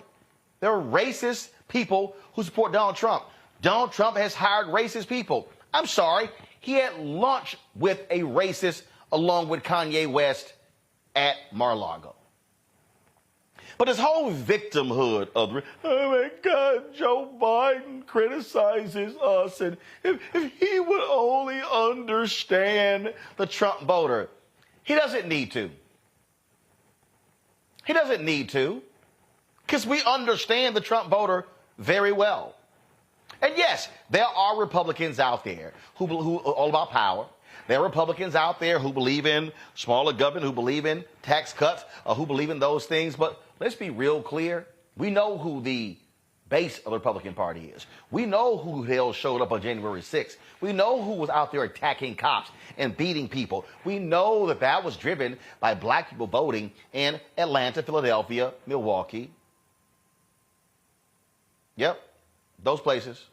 There are racist people who support Donald Trump. Donald Trump has hired racist people. I'm sorry, he had lunch with a racist along with Kanye West at Mar-a-Lago. But this whole victimhood of, oh my God, Joe Biden criticizes us, and if he would only understand the Trump voter. He doesn't need to. He doesn't need to, because we understand the Trump voter very well. And yes, there are Republicans out there who are all about power. There are Republicans out there who believe in smaller government, who believe in tax cuts, who believe in those things. But let's be real clear. We know who the base of the Republican Party is. We know who the hell showed up on January 6th. We know who was out there attacking cops and beating people. We know that that was driven by black people voting in Atlanta, Philadelphia, Milwaukee. Yep, those places.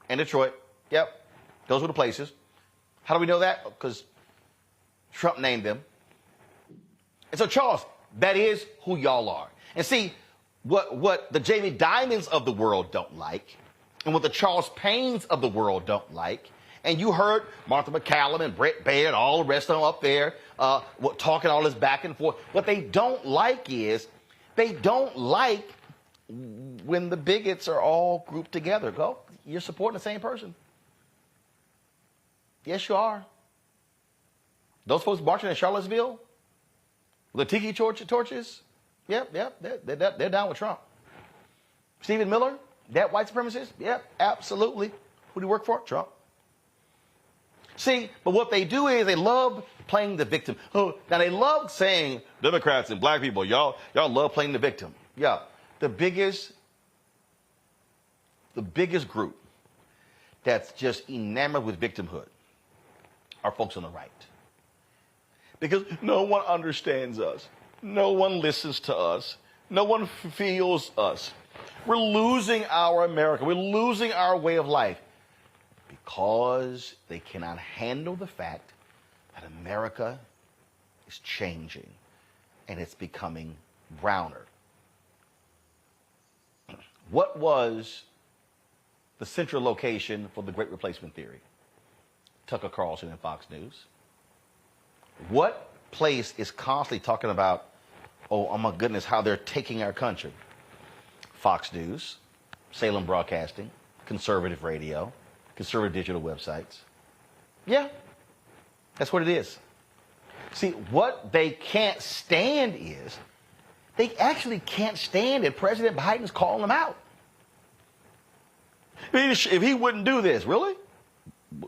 And Detroit. Yep, those were the places. How do we know that? Because Trump named them. And so, Charles, that is who y'all are. And see, what the Jamie Dimons of the world don't like, and what the Charles Paynes of the world don't like, and you heard Martha McCallum and Brett Baird, all the rest of them up there, talking all this back and forth. What they don't like is, they don't like when the bigots are all grouped together. Go, you're supporting the same person. Yes, you are. Those folks marching in Charlottesville with the tiki torches, yep, they're down with Trump. Stephen Miller, that white supremacist, yep, absolutely. Who do you work for? Trump. See, but what they do is they love playing the victim. Oh, now they love saying, Democrats and black people, y'all love playing the victim. Yeah, the biggest group that's just enamored with victimhood are folks on the right. Because no one understands us. No one listens to us. No one feels us. We're losing our America. We're losing our way of life because they cannot handle the fact that America is changing and it's becoming browner. What was the central location for the Great Replacement Theory? Tucker Carlson and Fox News. What place is constantly talking about, oh my goodness, how they're taking our country? Fox News, Salem Broadcasting, conservative radio, conservative digital websites. Yeah, that's what it is. See, what they can't stand is, they actually can't stand that President Biden's calling them out. If he wouldn't do this, really?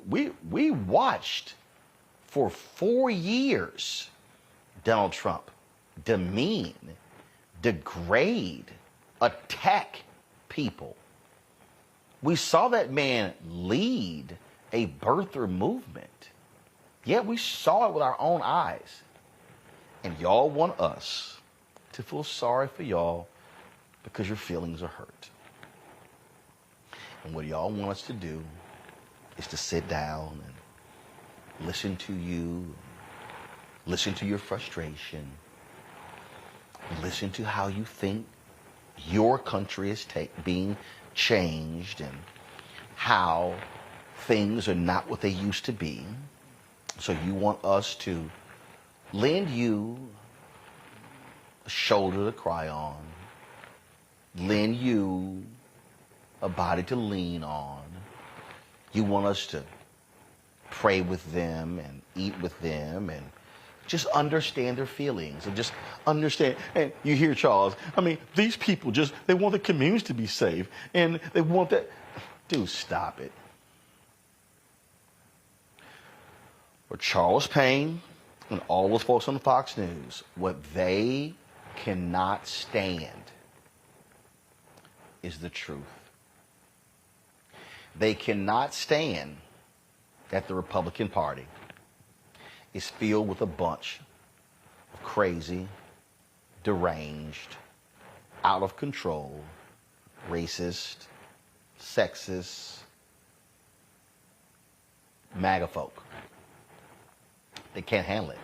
We watched for 4 years Donald Trump demean, degrade, attack people. We saw that man lead a birther movement. Yeah, we saw it with our own eyes. And y'all want us to feel sorry for y'all because your feelings are hurt. And what y'all want us to do is to sit down and listen to you, listen to your frustration, listen to how you think your country is being changed and how things are not what they used to be. So you want us to lend you a shoulder to cry on, lend you a body to lean on. You want us to pray with them and eat with them and just understand their feelings and just understand. And you hear Charles, I mean, these people they want the communities to be safe and they want that. Dude, stop it. For Charles Payne and all those folks on Fox News, what they cannot stand is the truth. They cannot stand that the Republican Party is filled with a bunch of crazy, deranged, out of control, racist, sexist, MAGA folk. They can't handle it.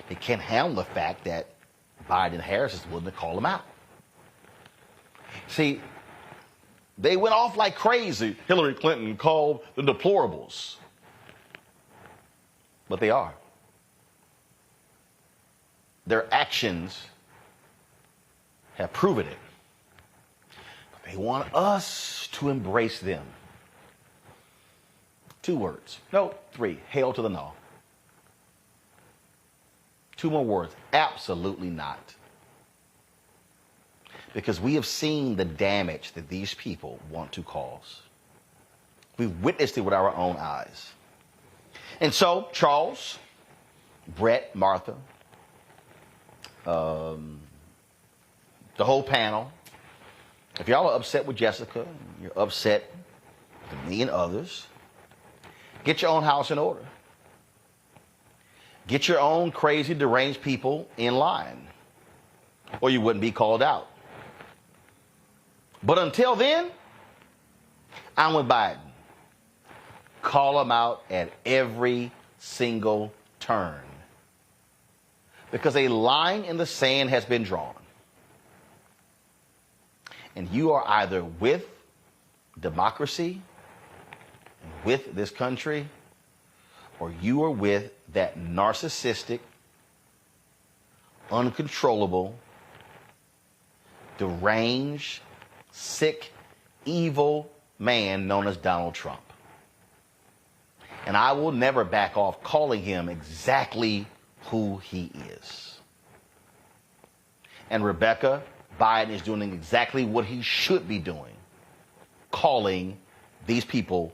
They can't handle the fact that Biden and Harris is willing to call them out. See, they went off like crazy. Hillary Clinton called the deplorables. But they are. Their actions have proven it. But they want us to embrace them. 2 words. No, 3. Hail to the no. 2 more words. Absolutely not. Because we have seen the damage that these people want to cause. We've witnessed it with our own eyes. And so, Charles, Brett, Martha, the whole panel, If y'all are upset with Jessica, you're upset with me and others, get your own house in order. Get your own crazy, deranged people in line, or you wouldn't be called out. But until then, I'm with Biden. Call him out at every single turn, because a line in the sand has been drawn. And you are either with democracy, with this country, or you are with that narcissistic, uncontrollable, deranged, sick, evil man known as Donald Trump. And I will never back off calling him exactly who he is. And Rebecca, Biden is doing exactly what he should be doing, calling these people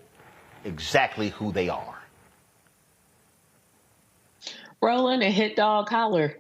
exactly who they are. Roland, a hit dog holler.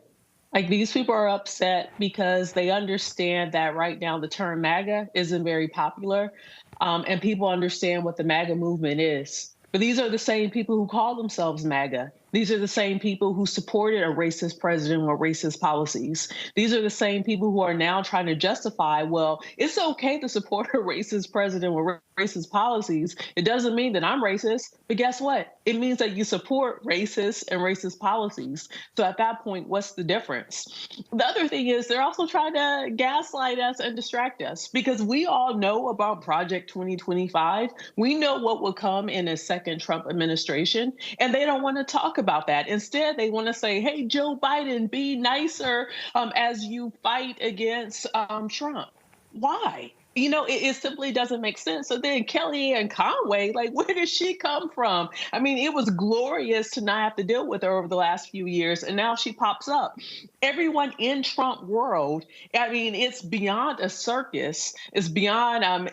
Like, these people are upset because they understand that right now the term MAGA isn't very popular, and people understand what the MAGA movement is. But these are the same people who call themselves MAGA. These are the same people who supported a racist president or racist policies. These are the same people who are now trying to justify, well, it's okay to support a racist president or racist policies. It doesn't mean that I'm racist, but guess what? It means that you support racist and racist policies. So at that point, what's the difference? The other thing is they're also trying to gaslight us and distract us, because we all know about Project 2025. We know what will come in a second Trump administration, and they don't want to talk about that. Instead, they want to say, hey, Joe Biden, be nicer as you fight against Trump. Why? You know, it simply doesn't make sense. So then Kellyanne Conway, like, where did she come from? I mean, it was glorious to not have to deal with her over the last few years, and now she pops up. Everyone in Trump world, I mean, it's beyond a circus. It's beyond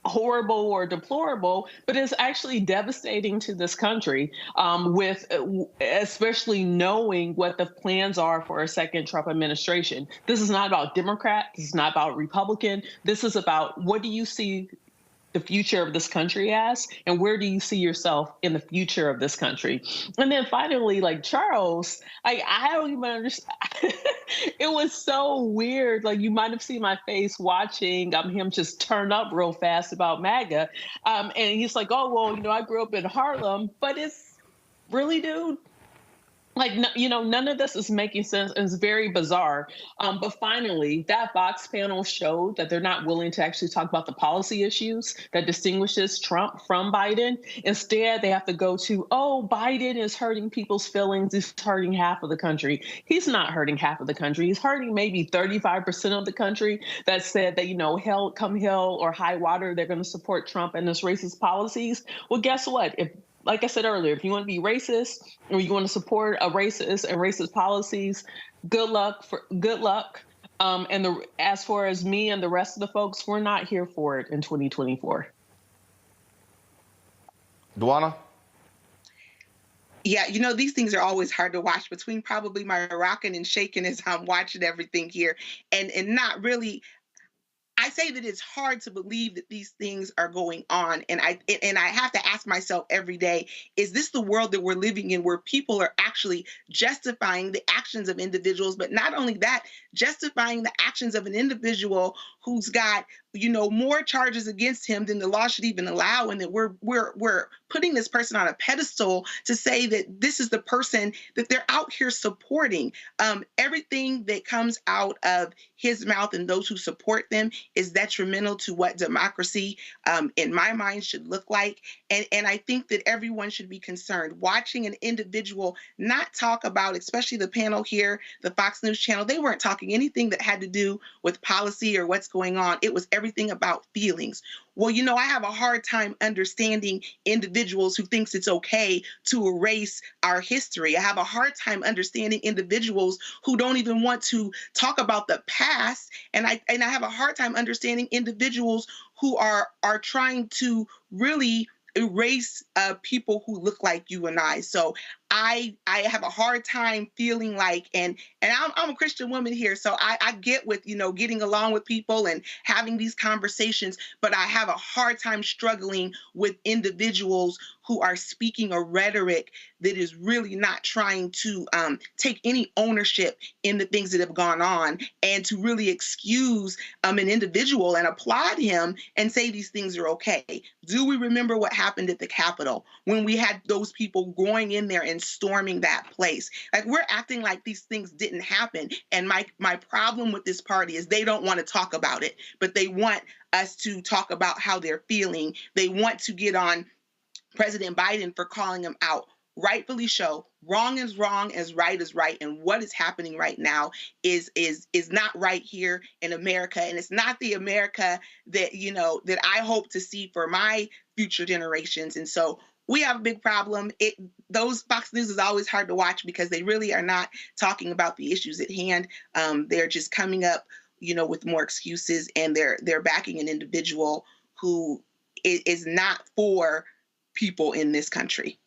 horrible or deplorable, but it's actually devastating to this country, with especially knowing what the plans are for a second Trump administration. This is not about Democrat. This is not about Republican. This is about, what do you see the future of this country as, and where do you see yourself in the future of this country? And then finally, like, Charles, I don't even understand. It was so weird. Like, you might have seen my face watching him just turn up real fast about MAGA. And he's like, oh, well, you know, I grew up in Harlem, but it's really, dude. Like, you know, none of this is making sense, and it's very bizarre. But finally, that Vox panel showed that they're not willing to actually talk about the policy issues that distinguishes Trump from Biden. Instead, they have to go to, oh, Biden is hurting people's feelings. He's hurting half of the country. He's not hurting half of the country. He's hurting maybe 35% of the country that said that, you know, hell or high water, they're going to support Trump and his racist policies. Well, guess what? Like I said earlier, if you want to be racist or you want to support a racist and racist policies, good luck. As far as me and the rest of the folks, we're not here for it in 2024. Duana? Yeah, you know, these things are always hard to watch, between probably my rocking and shaking as I'm watching everything here, and not really. I say that it's hard to believe that these things are going on. And I have to ask myself every day, is this the world that we're living in, where people are actually justifying the actions of individuals, but not only that, justifying the actions of an individual who's got, you know, more charges against him than the law should even allow, and that we're putting this person on a pedestal to say that this is the person that they're out here supporting. Everything that comes out of his mouth and those who support them is detrimental to what democracy, in my mind, should look like. And I think that everyone should be concerned. Watching an individual not talk about, especially the panel here, the Fox News channel, they weren't talking anything that had to do with policy or what's going on. It was everything about feelings. Well, you know, I have a hard time understanding individuals who thinks it's okay to erase our history. I have a hard time understanding individuals who don't even want to talk about the past. And I have a hard time understanding individuals who are trying to really erase people who look like you and I. So I have a hard time feeling like, and I'm a Christian woman here, so I get with, getting along with people and having these conversations, but I have a hard time struggling with individuals who are speaking a rhetoric that is really not trying to take any ownership in the things that have gone on, and to really excuse an individual and applaud him and say these things are okay. Do we remember what happened at the Capitol when we had those people going in there and storming that place? Like, we're acting like these things didn't happen. And my problem with this party is they don't want to talk about it, but they want us to talk about how they're feeling. They want to get on President Biden for calling him out. Rightfully so. Wrong is wrong, as right is right. And what is happening right now is not right here in America. And it's not the America that, that I hope to see for my future generations. And so we have a big problem. Those Fox News is always hard to watch because they really are not talking about the issues at hand. They're just coming up, with more excuses, and they're backing an individual who is not for people in this country.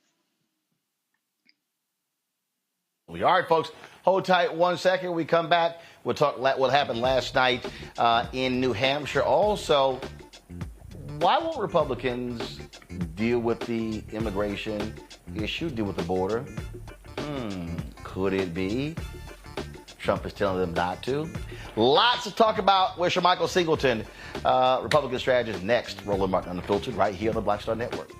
All right, folks, hold tight 1 second. We come back. We'll talk what happened last night in New Hampshire. Also, why won't Republicans deal with the immigration issue, deal with the border? Could it be Trump is telling them not to? Lots to talk about with Michael Singleton, Republican strategist. Next, Roland Martin Unfiltered, right here on the Black Star Network.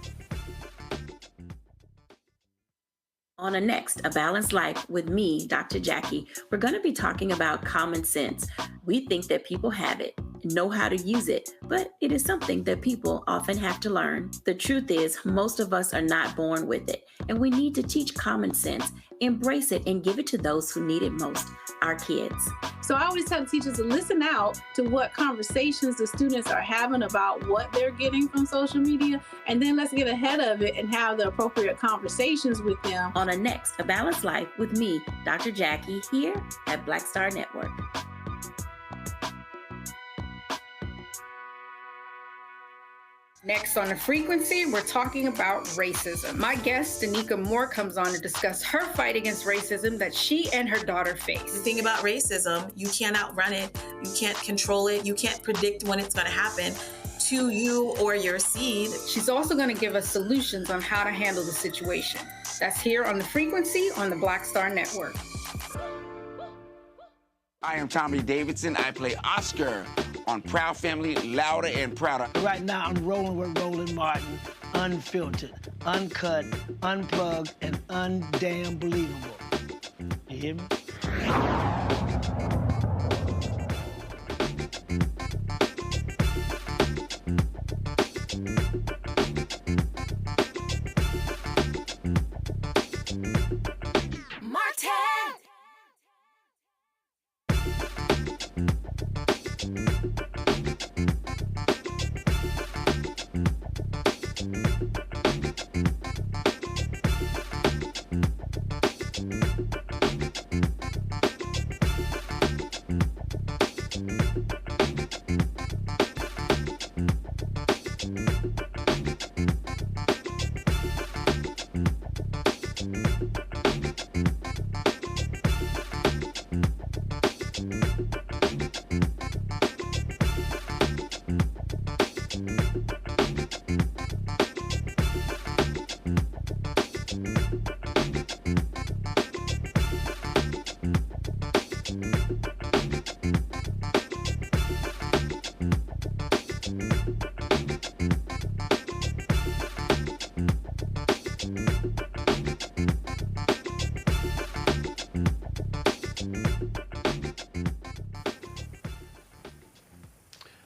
On a next, A Balanced Life with me, Dr. Jackie, we're going to be talking about common sense. We think that people have it, know how to use it, but it is something that people often have to learn. The truth is, most of us are not born with it, and we need to teach common sense, embrace it, and give it to those who need it most, our kids. So I always tell teachers to listen out to what conversations the students are having about what they're getting from social media, and then let's get ahead of it and have the appropriate conversations with them. On a next, A Balanced Life with me, Dr. Jackie, here at Black Star Network. Next on The Frequency, we're talking about racism. My guest, Danica Moore, comes on to discuss her fight against racism that she and her daughter face. The thing about racism, you can't outrun it, you can't control it, you can't predict when it's going to happen to you or your seed. She's also going to give us solutions on how to handle the situation. That's here on The Frequency on the Black Star Network. I am Tommy Davidson. I play Oscar on Proud Family, Louder and Prouder. Right now, I'm rolling with Roland Martin, unfiltered, uncut, unplugged, and undamn believable. You hear me?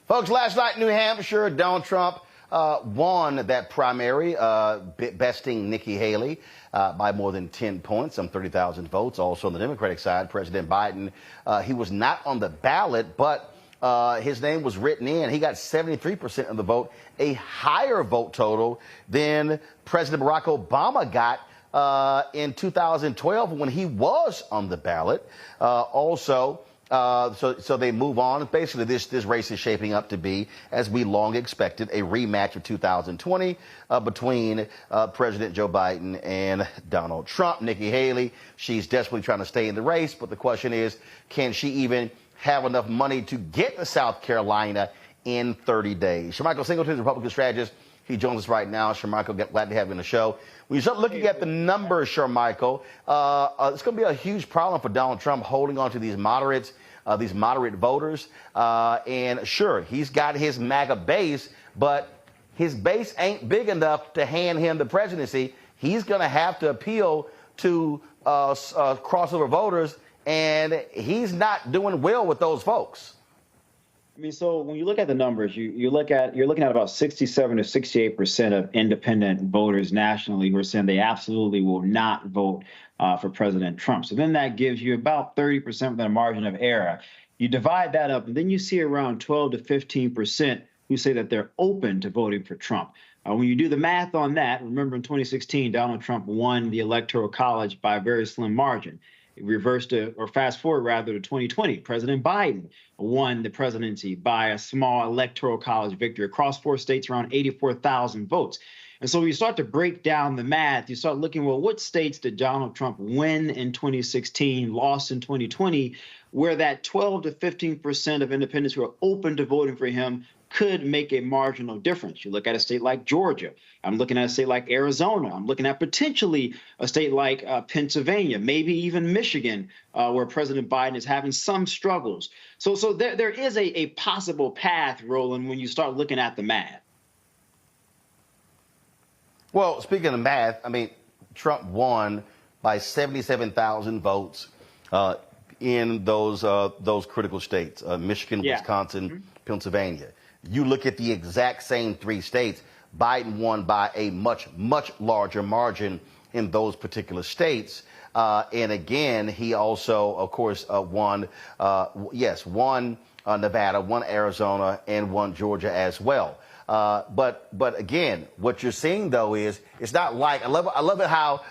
Folks, last night in New Hampshire, Donald Trump won that primary, besting Nikki Haley by more than 10 points, some 30,000 votes. Also on the Democratic side, President Biden, he was not on the ballot, but his name was written in. He got 73% of the vote, a higher vote total than President Barack Obama got in 2012 when he was on the ballot. Also, So they move on. Basically, this race is shaping up to be, as we long expected, a rematch of 2020 between President Joe Biden and Donald Trump. Nikki Haley, she's desperately trying to stay in the race, but the question is, can she even have enough money to get to South Carolina in 30 days? Shermichael Singleton is a Republican strategist. He joins us right now. Shermichael, glad to have you on the show. When you start looking at the numbers, Shermichael, it's going to be a huge problem for Donald Trump holding on to these moderate voters. And sure, he's got his MAGA base, but his base ain't big enough to hand him the presidency. He's going to have to appeal to crossover voters, and he's not doing well with those folks. I mean, so when you look at the numbers, you're looking at about 67 to 68% of independent voters nationally who are saying they absolutely will not vote for President Trump. So then that gives you about 30% within a margin of error. You divide that up, and then you see around 12 to 15% who say that they're open to voting for Trump. When you do the math on that, remember in 2016, Donald Trump won the Electoral College by a very slim margin. Fast forward rather to 2020, President Biden won the presidency by a small Electoral College victory across 4 states, around 84,000 votes. And so when you start to break down the math, you start looking, well, what states did Donald Trump win in 2016, lost in 2020, where that 12 to 15% of independents who are open to voting for him could make a marginal difference. You look at a state like Georgia. I'm looking at a state like Arizona. I'm looking at potentially a state like Pennsylvania, maybe even Michigan, where President Biden is having some struggles. So there is a possible path, Roland, when you start looking at the math. Well, speaking of math, I mean, Trump won by 77,000 votes in those critical states, Michigan, Wisconsin, Pennsylvania. You look at the exact same 3 states, Biden won by a much, much larger margin in those particular states. And again, he also, of course, won Nevada, won Arizona, and won Georgia as well. But again, what you're seeing, though, is it's not like I love it how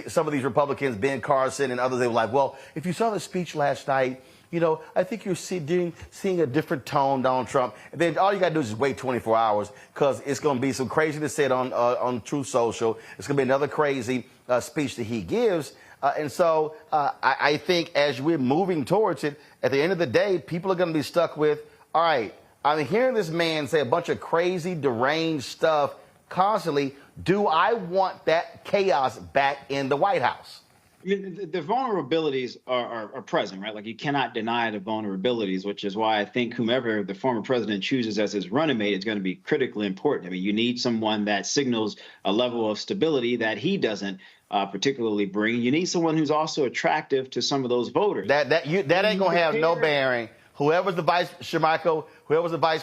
some of these Republicans, Ben Carson and others, they were like, well, if you saw the speech last night, you know, I think you're seeing a different tone, Donald Trump. And then all you got to do is just wait 24 hours because it's going to be some craziness said on Truth Social. It's going to be another crazy speech that he gives. And so I think as we're moving towards it, at the end of the day, people are going to be stuck with, all right, I'm hearing this man say a bunch of crazy, deranged stuff constantly. Do I want that chaos back in the White House? I mean, the vulnerabilities are present, right? Like, you cannot deny the vulnerabilities, which is why I think whomever the former president chooses as his running mate is going to be critically important. I mean, you need someone that signals a level of stability that he doesn't particularly bring. You need someone who's also attractive to some of those voters. That ain't going to have no bearing. Whoever's the vice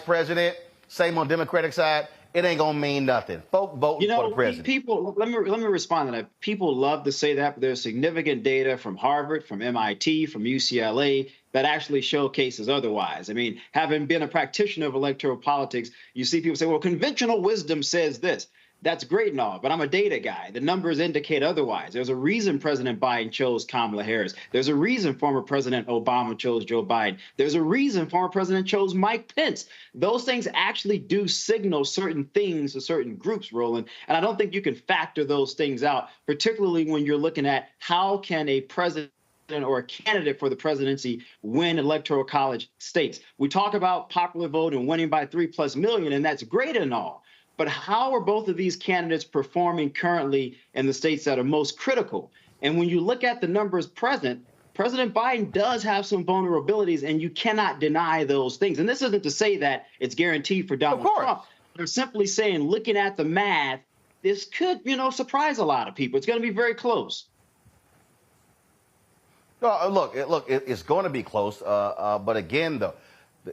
president, same on Democratic side, it ain't gonna mean nothing. Folk voting for the president. People, let me respond to that. People love to say that, but there's significant data from Harvard, from MIT, from UCLA that actually showcases otherwise. I mean, having been a practitioner of electoral politics, you see people say, well, conventional wisdom says this. That's great and all, but I'm a data guy. The numbers indicate otherwise. There's a reason President Biden chose Kamala Harris. There's a reason former President Obama chose Joe Biden. There's a reason former president chose Mike Pence. Those things actually do signal certain things to certain groups, Roland, and I don't think you can factor those things out, particularly when you're looking at how can a president or a candidate for the presidency win electoral college states. We talk about popular vote and winning by 3+ million, and that's great and all. But how are both of these candidates performing currently in the states that are most critical? And when you look at the numbers present, President Biden does have some vulnerabilities, and you cannot deny those things. And this isn't to say that it's guaranteed for Donald Trump. They're simply saying, looking at the math, this could, surprise a lot of people. It's going to be very close. Look, it's going to be close. But again, though,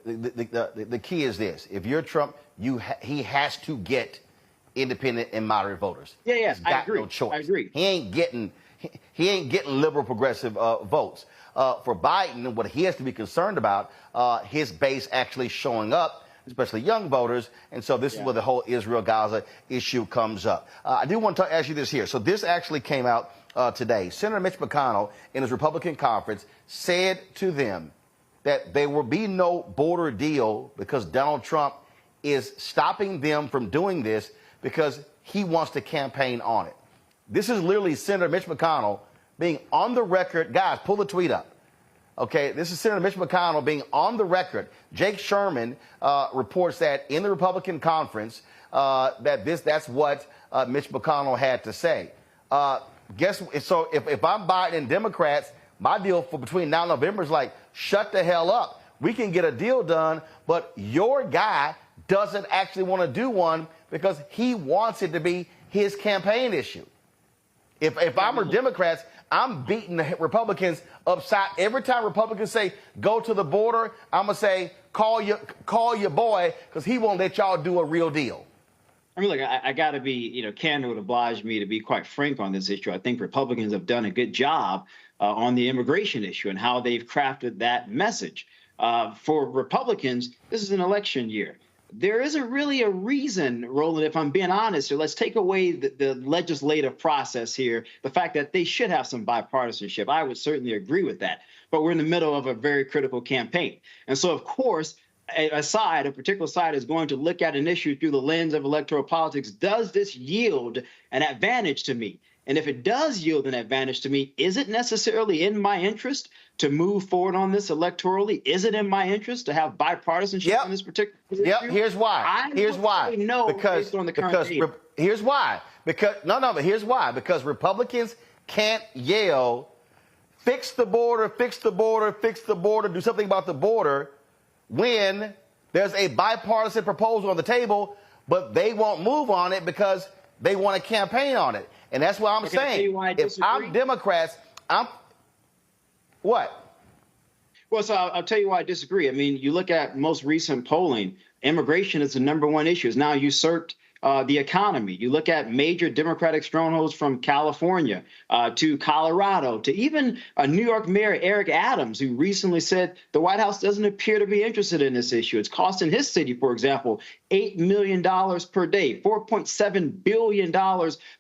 the key is this: if you're Trump, he has to get independent and moderate voters. Yeah, He's got no choice. I agree. He ain't getting liberal progressive votes. For Biden, what he has to be concerned about, his base actually showing up especially young voters. And so this is where the whole Israel-Gaza issue comes up. I do want to ask you this here. So this actually came out today. Senator Mitch McConnell, in his Republican conference, said to them that there will be no border deal because Donald Trump is stopping them from doing this because he wants to campaign on it. This is literally Senator Mitch McConnell being on the record. Guys, pull the tweet up. Okay, this is Senator Mitch McConnell being on the record. Jake Sherman reports that in the Republican conference that's what Mitch McConnell had to say. So if I'm Biden and Democrats, my deal for between now and November is like, shut the hell up. We can get a deal done, but your guy doesn't actually want to do one because he wants it to be his campaign issue. If I'm a Democrats, I'm beating the Republicans upside. Every time Republicans say, go to the border, I'm going to say, call your boy, because he won't let y'all do a real deal. I mean, look, I got to be, candid would oblige me to be quite frank on this issue. I think Republicans have done a good job on the immigration issue and how they've crafted that message. For Republicans, this is an election year. There isn't really a reason, Roland, if I'm being honest, or let's take away the legislative process here, the fact that they should have some bipartisanship. I would certainly agree with that. But we're in the middle of a very critical campaign. And so, of course, a particular side is going to look at an issue through the lens of electoral politics. Does this yield an advantage to me? And if it does yield an advantage to me, is it necessarily in my interest to move forward on this electorally? Is it in my interest to have bipartisanship on this particular issue? Yep. Here's why. Here's why. Here's why. But here's why. Because Republicans can't yell, fix the border, fix the border, fix the border, do something about the border, when there's a bipartisan proposal on the table, but they won't move on it because they want to campaign on it. And that's what I'm saying. If I'm Democrats, what? Well, so I'll tell you why I disagree. I mean, you look at most recent polling, immigration is the #1 issue. It's now usurped the economy. You look at major Democratic strongholds from California to Colorado to even New York Mayor Eric Adams, who recently said the White House doesn't appear to be interested in this issue. It's costing his city, for example, $8 million per day, $4.7 billion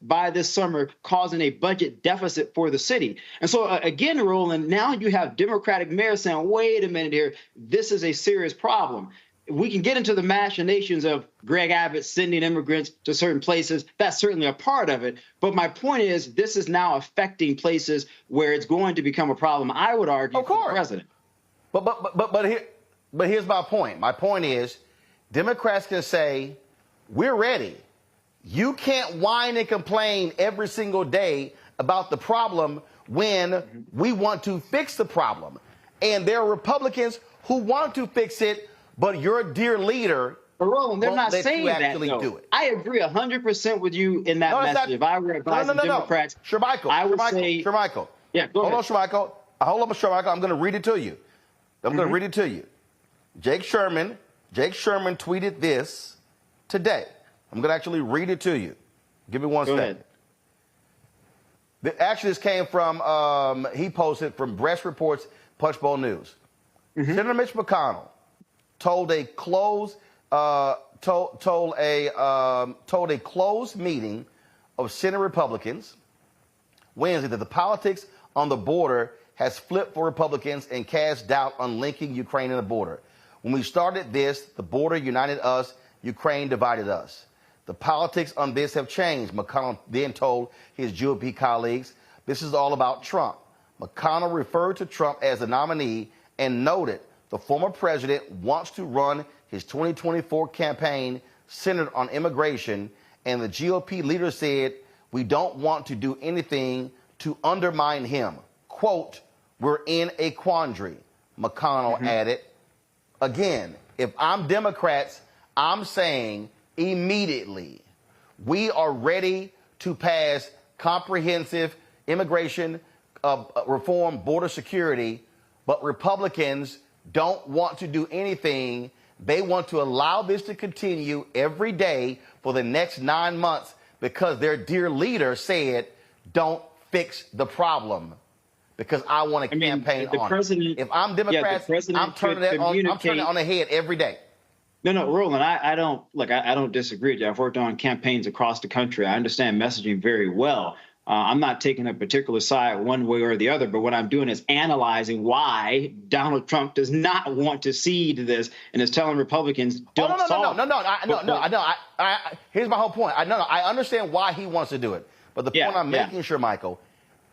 by this summer, causing a budget deficit for the city. And so, again, Roland, now you have Democratic mayors saying, wait a minute here, this is a serious problem. We can get into the machinations of Greg Abbott sending immigrants to certain places. That's certainly a part of it. But my point is, this is now affecting places where it's going to become a problem, I would argue, for the president. But here's my point. My point is, Democrats can say, we're ready. You can't whine and complain every single day about the problem when we want to fix the problem. And there are Republicans who want to fix it, but your dear leader, Roland, they're not saying that, though. Do it. I agree 100% with you in that message. If I were advising Democrats, I would say... Shermichael. Yeah, go ahead. Hold on, Shermichael. I'm going to read it to you. Jake Sherman tweeted this today. I'm going to actually read it to you. Give me one second. Actually, this came from, he posted from Breast Report's Punchbowl News. Senator Mitch McConnell told a closed meeting of Senate Republicans Wednesday that the politics on the border has flipped for Republicans and cast doubt on linking Ukraine and the border. When we started this, the border united us, Ukraine divided us. The politics on this have changed, McConnell then told his GOP colleagues. This is all about Trump. McConnell referred to Trump as the nominee and noted the former president wants to run his 2024 campaign centered on immigration, and the GOP leader said, we don't want to do anything to undermine him. Quote, we're in a quandary, McConnell added. Again, if I'm Democrats, I'm saying immediately we are ready to pass comprehensive immigration reform, border security, but Republicans don't want to do anything. They want to allow this to continue every day for the next 9 months because their dear leader said, don't fix the problem because I want to campaign on it. If I'm Democrats, I'm turning it on the head every day. No, Roland, I don't look. I don't disagree with you. I've worked on campaigns across the country. I understand messaging very well. I'm not taking a particular side one way or the other, but what I'm doing is analyzing why Donald Trump does not want to cede this and is telling Republicans don't No. Here's my whole point. I understand why he wants to do it, but the point I'm making, sure, Michael,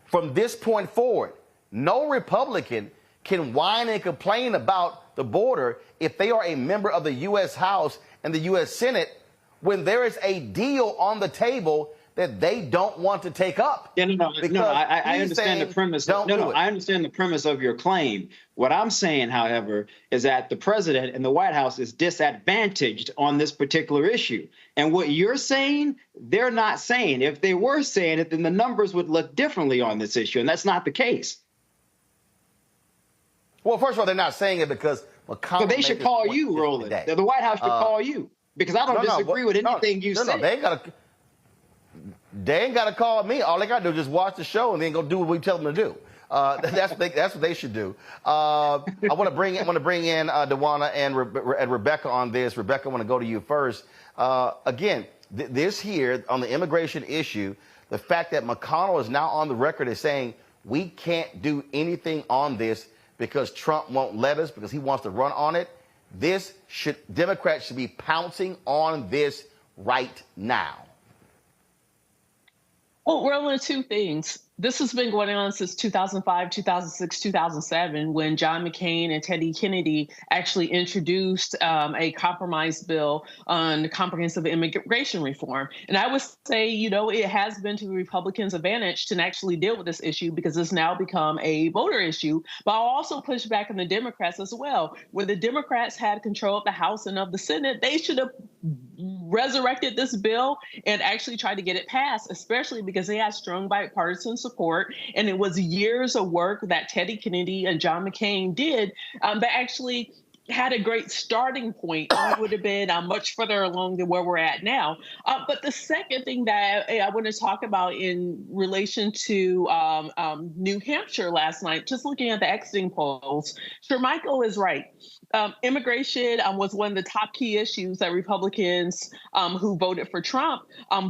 from this point forward, no Republican can whine and complain about the border if they are a member of the U.S. House and the U.S. Senate when there is a deal on the table that they don't want to take up. I understand the premise. I understand the premise of your claim. What I'm saying, however, is that the president and the White House is disadvantaged on this particular issue. And what you're saying, they're not saying. If they were saying it, then the numbers would look differently on this issue, and that's not the case. Well, first of all, they're not saying it because McConnell. So they should call you, Roland. The White House should call you, because I don't disagree with anything you said. They ain't got to call me. All they got to do is just watch the show and then go do what we tell them to do. That's what they should do. I want to bring in DeWanna and Rebecca on this. Rebecca, I want to go to you first. Again, this here on the immigration issue, the fact that McConnell is now on the record as saying we can't do anything on this because Trump won't let us, because he wants to run on it. Democrats should be pouncing on this right now. Well, Roland, two things. This has been going on since 2005, 2006, 2007, when John McCain and Teddy Kennedy actually introduced a compromise bill on comprehensive immigration reform. And I would say, it has been to the Republicans' advantage to actually deal with this issue because it's now become a voter issue. But I'll also push back on the Democrats as well. When the Democrats had control of the House and of the Senate, they should have resurrected this bill and actually tried to get it passed, especially because they had strong bipartisan support. And it was years of work that Teddy Kennedy and John McCain did that actually had a great starting point. We would have been much further along than where we're at now. But the second thing that I want to talk about in relation to New Hampshire last night, just looking at the exiting polls, sure, Michael is right. Immigration was one of the top key issues that Republicans who voted for Trump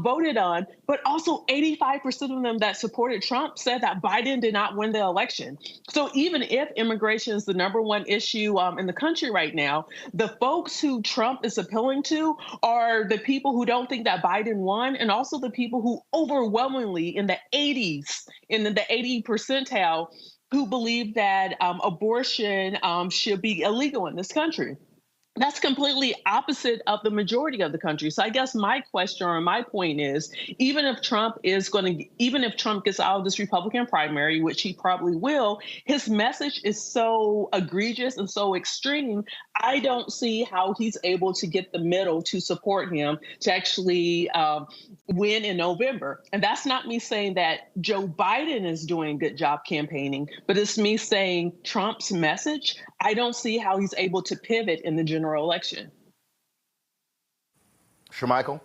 voted on, but also 85% of them that supported Trump said that Biden did not win the election. So even if immigration is the number one issue in the country right now, the folks who Trump is appealing to are the people who don't think that Biden won, and also the people who overwhelmingly in the 80s, in the 80 percentile, who believe that abortion should be illegal in this country. That's completely opposite of the majority of the country. So I guess my question or my point is, even if Trump gets out of this Republican primary, which he probably will, his message is so egregious and so extreme, I don't see how he's able to get the middle to support him to actually win in November. And that's not me saying that Joe Biden is doing a good job campaigning, but it's me saying Trump's message, I don't see how he's able to pivot in the general election. Sure, Michael?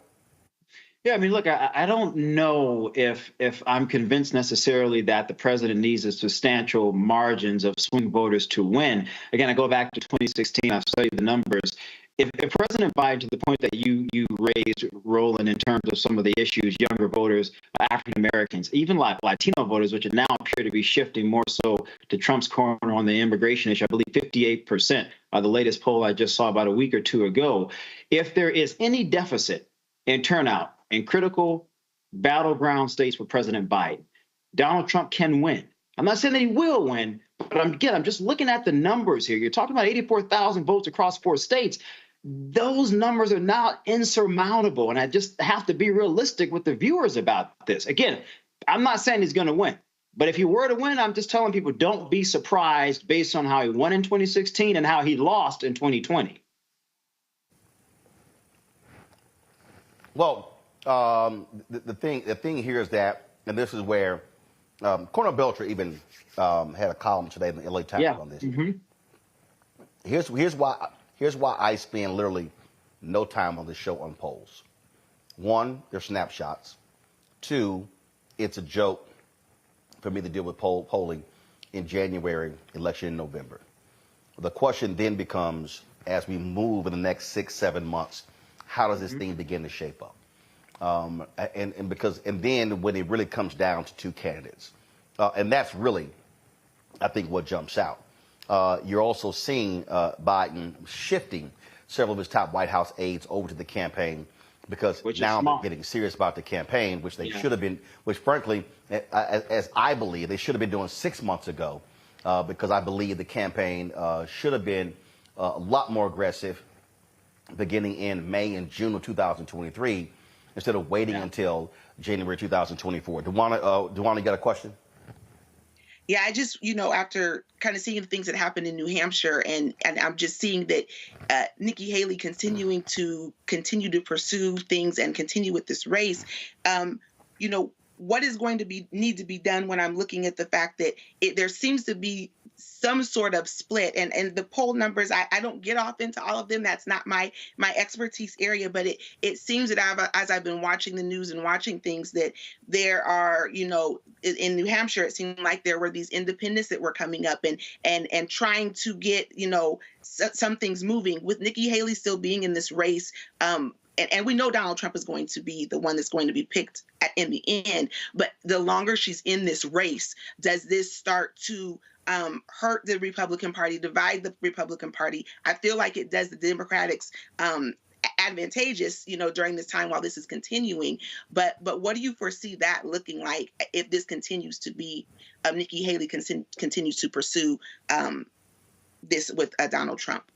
Yeah, I mean, look, I don't know if I'm convinced necessarily that the president needs a substantial margins of swing voters to win. Again, I go back to 2016. I've studied the numbers. If President Biden, to the point that you raised, Roland, in terms of some of the issues, younger voters, African Americans, even like Latino voters, which now appear to be shifting more so to Trump's corner on the immigration issue, I believe 58%, the latest poll I just saw about a week or two ago. If there is any deficit in turnout in critical battleground states for President Biden, Donald Trump can win. I'm not saying that he will win, but I'm just looking at the numbers here. You're talking about 84,000 votes across 4 states. Those numbers are not insurmountable, and I just have to be realistic with the viewers about this. Again, I'm not saying he's going to win, but if he were to win, I'm just telling people don't be surprised based on how he won in 2016 and how he lost in 2020. Well, the thing here is that, and this is where Cornel Belcher even had a column today in the LA Times on this. Mm-hmm. Here's why I spend literally no time on this show on polls. 1, they're snapshots. 2, it's a joke for me to deal with polling in January, election in November. The question then becomes, as we move in the next 6-7 months, how does this thing begin to shape up? And then when it really comes down to two candidates, and that's really, I think, what jumps out. You're also seeing Biden shifting several of his top White House aides over to the campaign because now they're getting serious about the campaign, which they should have been, which frankly, as I believe, they should have been doing 6 months ago, because I believe the campaign should have been a lot more aggressive beginning in May and June of 2023 instead of waiting until January 2024. Dewana, you got a question? Yeah, I just, after kind of seeing the things that happened in New Hampshire, and I'm just seeing that Nikki Haley continue to pursue things and continue with this race, what is going to need to be done when I'm looking at the fact that there seems to be some sort of split, and the poll numbers, I don't get off into all of them. That's not my expertise area, but it seems that as I've been watching the news and watching things, that there are, in New Hampshire, it seemed like there were these independents that were coming up and trying to get, some things moving, with Nikki Haley still being in this race. And we know Donald Trump is going to be the one that's going to be picked in the end. But the longer she's in this race, does this start to hurt the Republican Party, divide the Republican Party? I feel like it does the Democrats advantageous, during this time while this is continuing. But what do you foresee that looking like if this continues to be, Nikki Haley continues to pursue this with Donald Trump?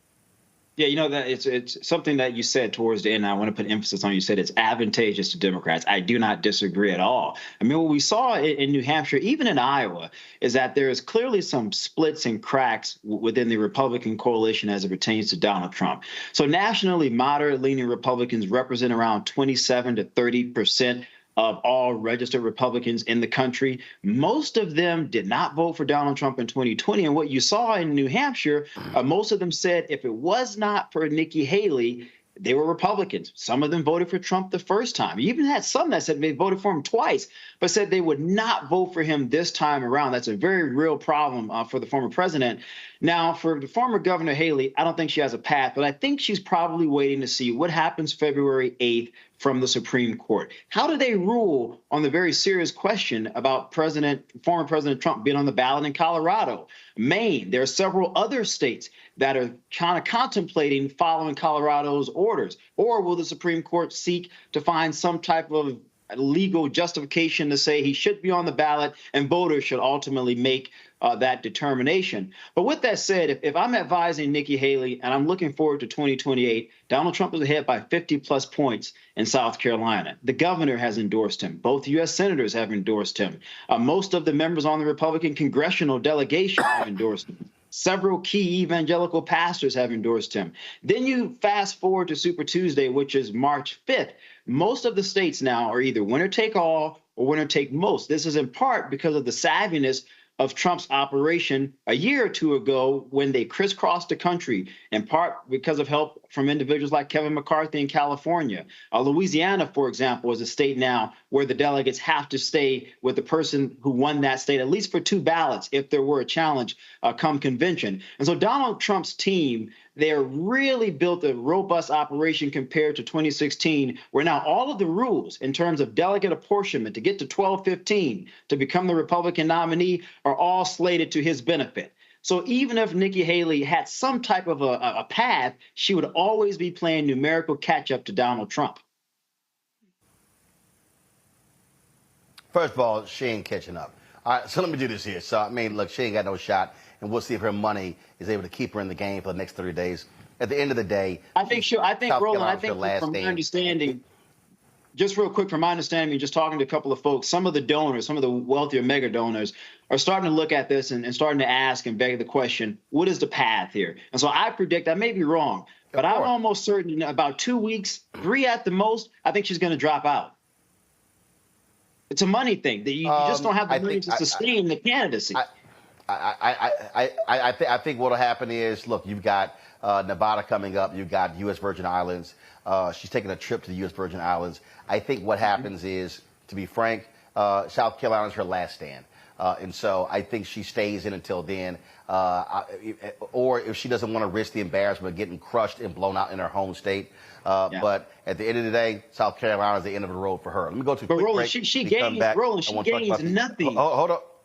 Yeah, that it's something that you said towards the end. I want to put emphasis on. You said it's advantageous to Democrats. I do not disagree at all. I mean, what we saw in New Hampshire, even in Iowa, is that there is clearly some splits and cracks within the Republican coalition as it pertains to Donald Trump. So nationally, moderate-leaning Republicans represent around 27 to 30% of all registered Republicans in the country. Most of them did not vote for Donald Trump in 2020. And what you saw in New Hampshire, most of them said if it was not for Nikki Haley, they were Republicans. Some of them voted for Trump the first time. You even had some that said they voted for him twice, but said they would not vote for him this time around. That's a very real problem for the former president. Now, for the former Governor Haley, I don't think she has a path, but I think she's probably waiting to see what happens February 8th from the Supreme Court. How do they rule on the very serious question about former President Trump being on the ballot in Colorado, Maine? There are several other states that are kind of contemplating following Colorado's orders. Or will the Supreme Court seek to find some type of legal justification to say he should be on the ballot and voters should ultimately make that determination? But with that said, if I'm advising Nikki Haley and I'm looking forward to 2028, Donald Trump is ahead by 50-plus points in South Carolina. The governor has endorsed him. Both U.S. senators have endorsed him. Most of the members on the Republican congressional delegation have endorsed him. Several key evangelical pastors have endorsed him. Then you fast forward to Super Tuesday, which is March 5th. Most of the states now are either winner take all or winner take most. This is in part because of the savviness of Trump's operation a year or two ago when they crisscrossed the country, in part because of help from individuals like Kevin McCarthy in California. Louisiana, for example, is a state now where the delegates have to stay with the person who won that state, at least for 2 ballots, if there were a challenge come convention. And so Donald Trump's team, they really built a robust operation compared to 2016, where now all of the rules in terms of delegate apportionment to get to 12-15 to become the Republican nominee are all slated to his benefit. So even if Nikki Haley had some type of a path, she would always be playing numerical catch-up to Donald Trump. First of all, she ain't catching up. All right, so let me do this here. So, I mean, look, she ain't got no shot, and we'll see if her money is able to keep her in the game for the next 30 days. At the end of the day, Roland, from my understanding, just real quick, from my understanding, just talking to a couple of folks, some of the donors, some of the wealthier mega donors are starting to look at this and starting to ask and beg the question, what is the path here? And so I predict, I may be wrong, but I'm almost certain in about 2 weeks, 3 at the most, I think she's going to drop out. It's a money thing. That you just don't have the money to sustain the candidacy. I think what will happen is, look, you've got Nevada coming up. You've got U.S. Virgin Islands. She's taking a trip to the U.S. Virgin Islands. I think what happens is, to be frank, South Carolina is her last stand. And so I think she stays in until then. Or if she doesn't want to risk the embarrassment of getting crushed and blown out in her home state. But at the end of the day, South Carolina is the end of the road for her. Let me go to a quick Roland, break. she gains nothing. Hold up.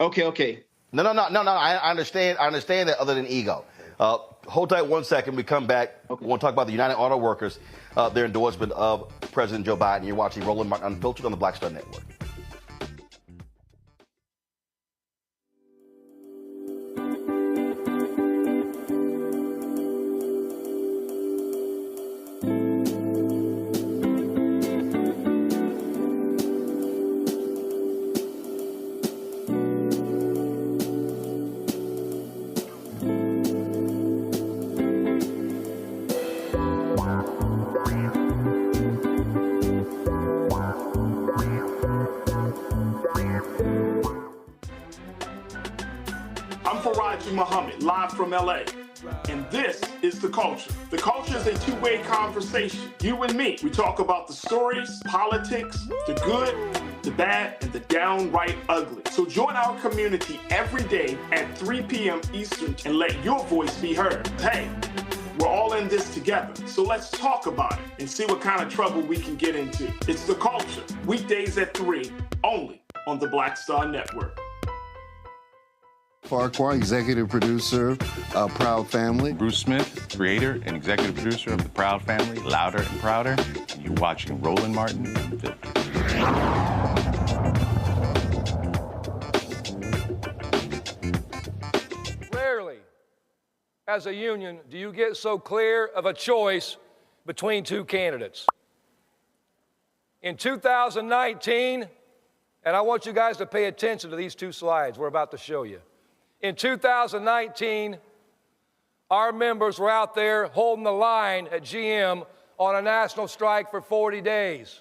Okay. No. I understand that other than ego. Hold tight 1 second. We come back. Okay. We want to talk about the United Auto Workers, their endorsement of President Joe Biden. You're watching Roland Martin Unfiltered on the Black Star Network. Muhammad, live from LA. And this is The Culture. The Culture is a two-way conversation. You and me. We talk about the stories, politics, the good, the bad, and the downright ugly. So join our community every day at 3 p.m. Eastern and let your voice be heard. Hey, we're all in this together. So let's talk about it and see what kind of trouble we can get into. It's The Culture. Weekdays at 3, only on the Black Star Network. Farquhar, executive producer of Proud Family. Bruce Smith, creator and executive producer of The Proud Family, Louder and Prouder. And you're watching Roland Martin Unfiltered. Rarely, as a union, do you get so clear of a choice between two candidates. In 2019, and I want you guys to pay attention to these two slides we're about to show you. In 2019, our members were out there holding the line at GM on a national strike for 40 days.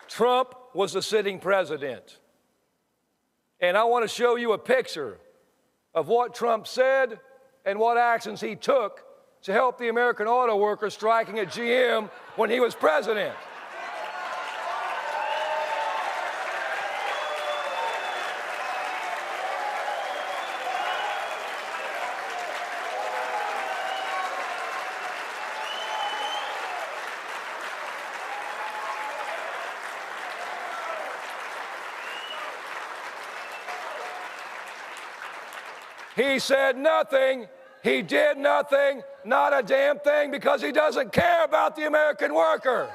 Trump was the sitting president. And I want to show you a picture of what Trump said and what actions he took to help the American auto workers striking at GM when he was president. He said nothing, he did nothing, not a damn thing, because he doesn't care about the American worker.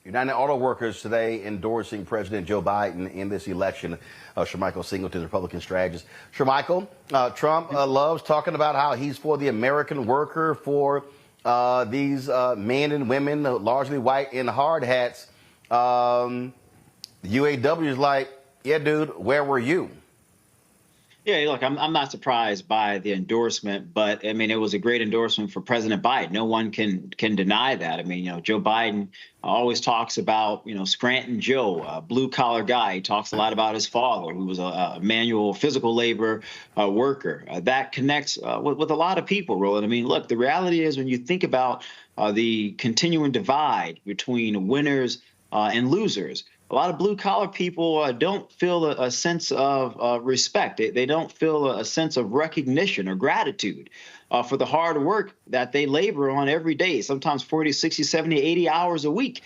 United Auto Workers today endorsing President Joe Biden in this election. Shermichael Singleton, the Republican strategist. Shermichael, Trump loves talking about how he's for the American worker, for these men and women, largely white in hard hats. The UAW is like, yeah, dude, where were you? Yeah, look, I'm not surprised by the endorsement, but I mean, it was a great endorsement for President Biden. No one can deny that. I mean, Joe Biden always talks about, Scranton Joe, a blue collar guy. He talks a lot about his father, who was a manual physical labor worker. That connects with a lot of people, Roland. I mean, look, the reality is when you think about the continuing divide between winners and losers, a lot of blue-collar people don't feel a sense of respect. They don't feel a sense of recognition or gratitude for the hard work that they labor on every day, sometimes 40, 60, 70, 80 hours a week,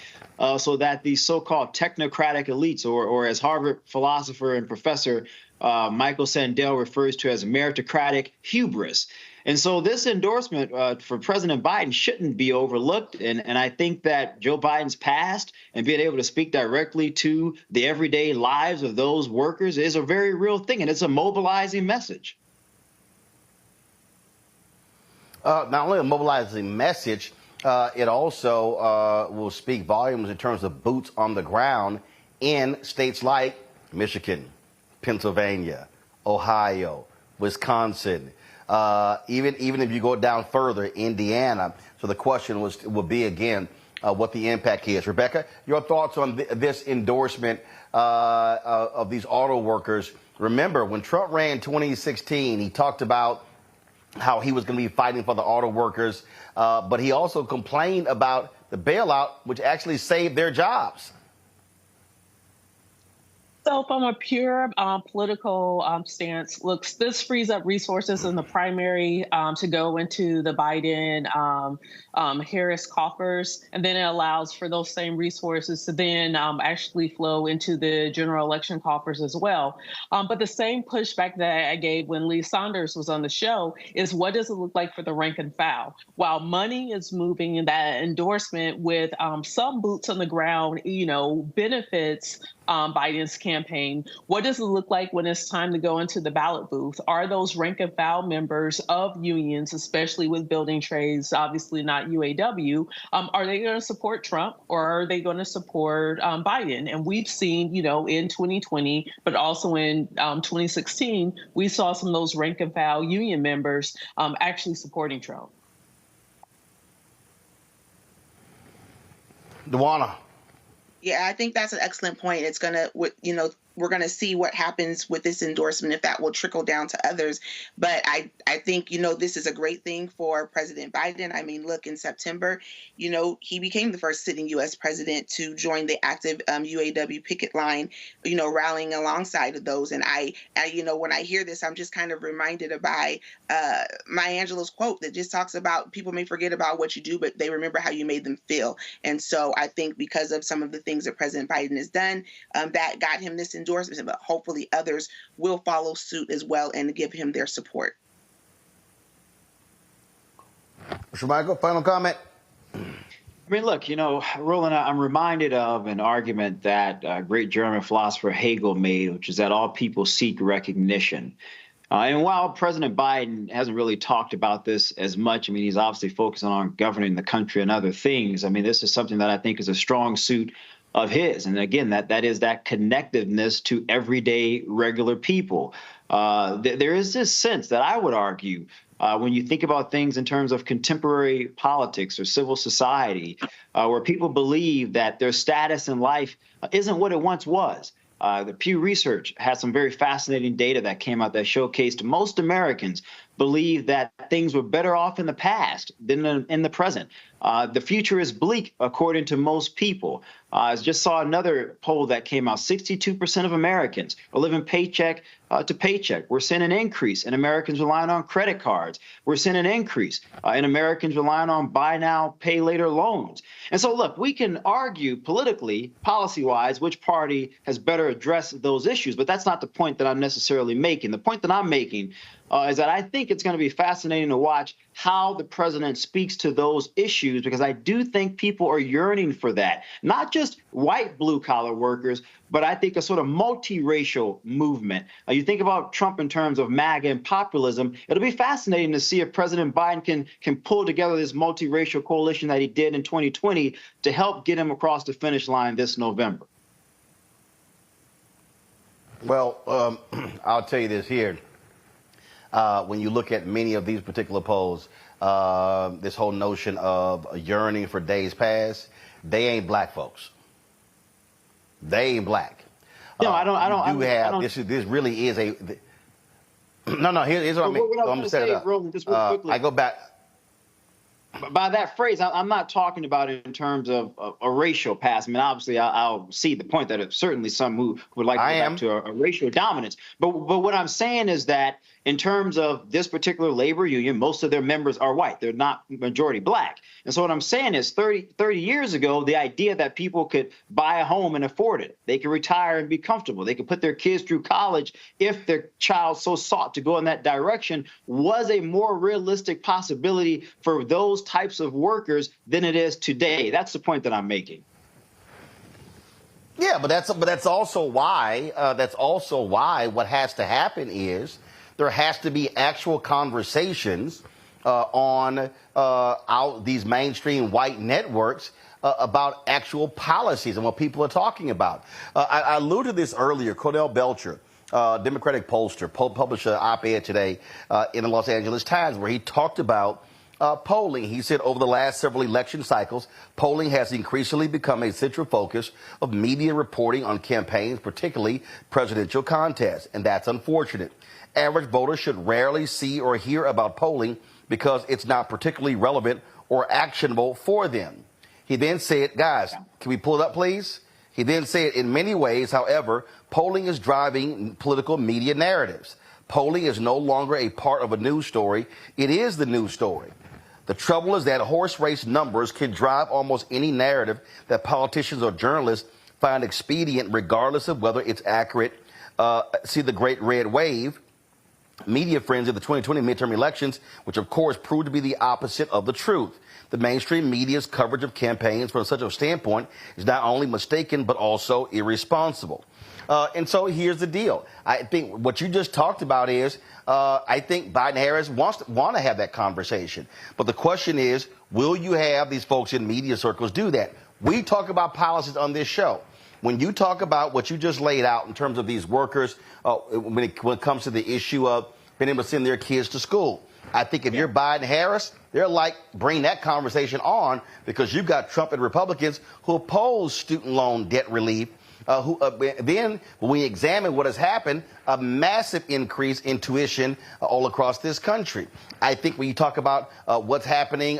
so that these so-called technocratic elites, or as Harvard philosopher and professor Michael Sandel refers to as meritocratic hubris. And so this endorsement for President Biden shouldn't be overlooked. And I think that Joe Biden's past and being able to speak directly to the everyday lives of those workers is a very real thing. And it's a mobilizing message. Not only a mobilizing message, it also will speak volumes in terms of boots on the ground in states like Michigan, Pennsylvania, Ohio, Wisconsin. Even if you go down further, Indiana. So the question would be again what the impact is. Rebecca, your thoughts on this endorsement of these auto workers? Remember, when Trump ran in 2016, he talked about how he was going to be fighting for the auto workers, but he also complained about the bailout, which actually saved their jobs. So from a pure political stance, looks, this frees up resources in the primary to go into the Biden-Harris coffers, and then it allows for those same resources to then actually flow into the general election coffers as well. But the same pushback that I gave when Lee Saunders was on the show is, what does it look like for the rank and file? While money is moving in that endorsement with some boots on the ground, benefits Biden's campaign, what does it look like when it's time to go into the ballot booth? Are those rank and file members of unions, especially with building trades, obviously not UAW, are they going to support Trump, or are they going to support Biden? And we've seen, in 2020, but also in 2016, we saw some of those rank and file union members actually supporting Trump. Dewana. Yeah, I think that's an excellent point. It's going to, we're going to see what happens with this endorsement, if that will trickle down to others. But I think, this is a great thing for President Biden. I mean, look, in September, he became the first sitting U.S. president to join the active UAW picket line, rallying alongside of those. And I when I hear this, I'm just kind of reminded by Maya Angelou's quote that just talks about people may forget about what you do, but they remember how you made them feel. And so I think because of some of the things that President Biden has done, that got him this endorsement, but hopefully others will follow suit as well and give him their support. Mr. Michael, final comment. I mean, look, Roland, I'm reminded of an argument that great German philosopher Hegel made, which is that all people seek recognition. And while President Biden hasn't really talked about this as much, I mean, he's obviously focusing on governing the country and other things. I mean, this is something that I think is a strong suit of his. And again, that is that connectiveness to everyday regular people. There is this sense that I would argue when you think about things in terms of contemporary politics or civil society, where people believe that their status in life isn't what it once was. The Pew Research had some very fascinating data that came out that showcased most Americans believe that things were better off in the past than in the present. The future is bleak, according to most people. I just saw another poll that came out. 62% of Americans are living paycheck to paycheck. We're seeing an increase in Americans relying on credit cards. We're seeing an increase in Americans relying on buy now, pay later loans. And so, look, we can argue politically, policy-wise, which party has better addressed those issues, but that's not the point that I'm necessarily making. The point that I'm making is that I think it's going to be fascinating to watch how the president speaks to those issues, because I do think people are yearning for that. Not just white blue-collar workers, but I think a sort of multiracial movement. You think about Trump in terms of MAGA and populism. It'll be fascinating to see if President Biden can pull together this multiracial coalition that he did in 2020 to help get him across the finish line this November. Well, I'll tell you this here. When you look at many of these particular polls, this whole notion of yearning for days past, they ain't black folks. They ain't black. No, I don't. This really is a. No. Here's what I mean. What I was going to say, Roland, just real quickly. I go back. By that phrase, I'm not talking about it in terms of a racial past. I mean, obviously, I'll see the point that certainly some who would like to go back to a racial dominance. But what I'm saying is that in terms of this particular labor union, most of their members are white. They're not majority black. And so what I'm saying is 30 years ago, the idea that people could buy a home and afford it, they could retire and be comfortable, they could put their kids through college if their child so sought to go in that direction, was a more realistic possibility for those types of workers than it is today. That's the point that I'm making. Yeah, but that's also why what has to happen is there has to be actual conversations on these mainstream white networks about actual policies and what people are talking about. I alluded to this earlier. Cordell Belcher, Democratic pollster, published an op-ed today in the Los Angeles Times where he talked about polling. He said over the last several election cycles, polling has increasingly become a central focus of media reporting on campaigns, particularly presidential contests, and that's unfortunate. Average voters should rarely see or hear about polling because it's not particularly relevant or actionable for them. He then said, guys, can we pull it up, please? He then said, in many ways, however, polling is driving political media narratives. Polling is no longer a part of a news story. It is the news story. The trouble is that horse race numbers can drive almost any narrative that politicians or journalists find expedient, regardless of whether it's accurate. See the great red wave, media frenzy of the 2020 midterm elections, which of course proved to be the opposite of the truth. The mainstream media's coverage of campaigns from such a standpoint is not only mistaken, but also irresponsible. And so here's the deal. I think what you just talked about is, I think Biden-Harris want to have that conversation. But the question is, will you have these folks in media circles do that? We talk about policies on this show. When you talk about what you just laid out in terms of these workers, when it comes to the issue of being able to send their kids to school, I think if you're Biden-Harris, they're like, bring that conversation on, because you've got Trump and Republicans who oppose student loan debt relief. Then, when we examine what has happened, a massive increase in tuition all across this country. I think when you talk about what's happening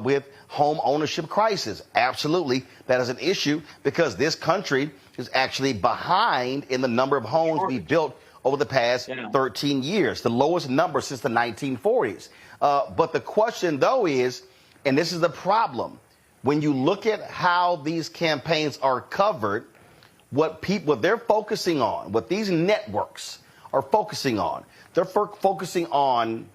with home ownership crisis, absolutely, that is an issue because this country is actually behind in the number of homes we built over the past 13 years, the lowest number since the 1940s. But the question, though, is, and this is the problem, when you look at how these campaigns are covered, what they're focusing on, what these networks are focusing on, they're focusing on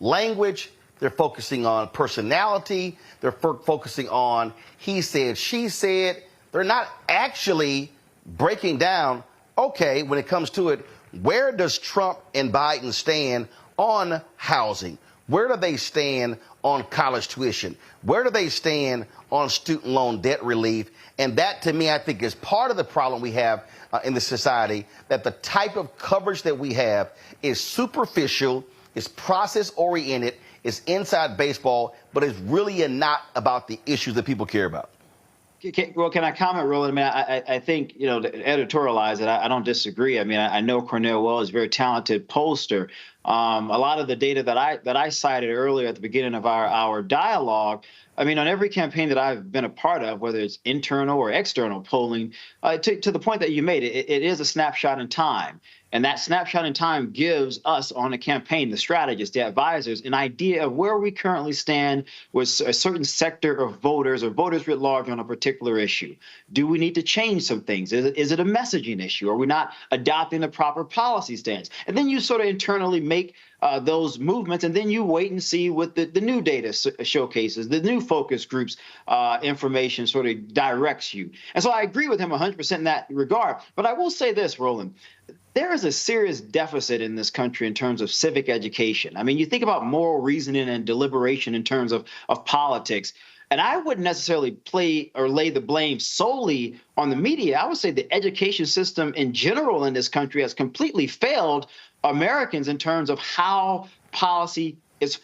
language, they're focusing on personality, they're focusing on he said, she said. They're not actually breaking down, okay, when it comes to it, where does Trump and Biden stand on housing? Where do they stand on college tuition? Where do they stand on student loan debt relief? And that, to me, I think is part of the problem we have in the society, that the type of coverage that we have is superficial, is process-oriented, is inside baseball, but it's really not about the issues that people care about. Well, can I comment, Roland? I mean, I think, to editorialize it, I don't disagree. I mean, I know Cornell well is a very talented pollster. A lot of the data that I cited earlier at the beginning of our dialogue, I mean, on every campaign that I've been a part of, whether it's internal or external polling, to the point that you made, it is a snapshot in time. And that snapshot in time gives us on a campaign, the strategists, the advisors, an idea of where we currently stand with a certain sector of voters or voters writ large on a particular issue. Do we need to change some things? Is it a messaging issue? Are we not adopting the proper policy stance? And then you sort of internally make those movements, and then you wait and see what the new data showcases, the new focus groups information sort of directs you. And so I agree with him 100% in that regard. But I will say this, Roland. There is a serious deficit in this country in terms of civic education. I mean, you think about moral reasoning and deliberation in terms of politics. And I wouldn't necessarily lay the blame solely on the media. I would say the education system in general in this country has completely failed Americans in terms of how policy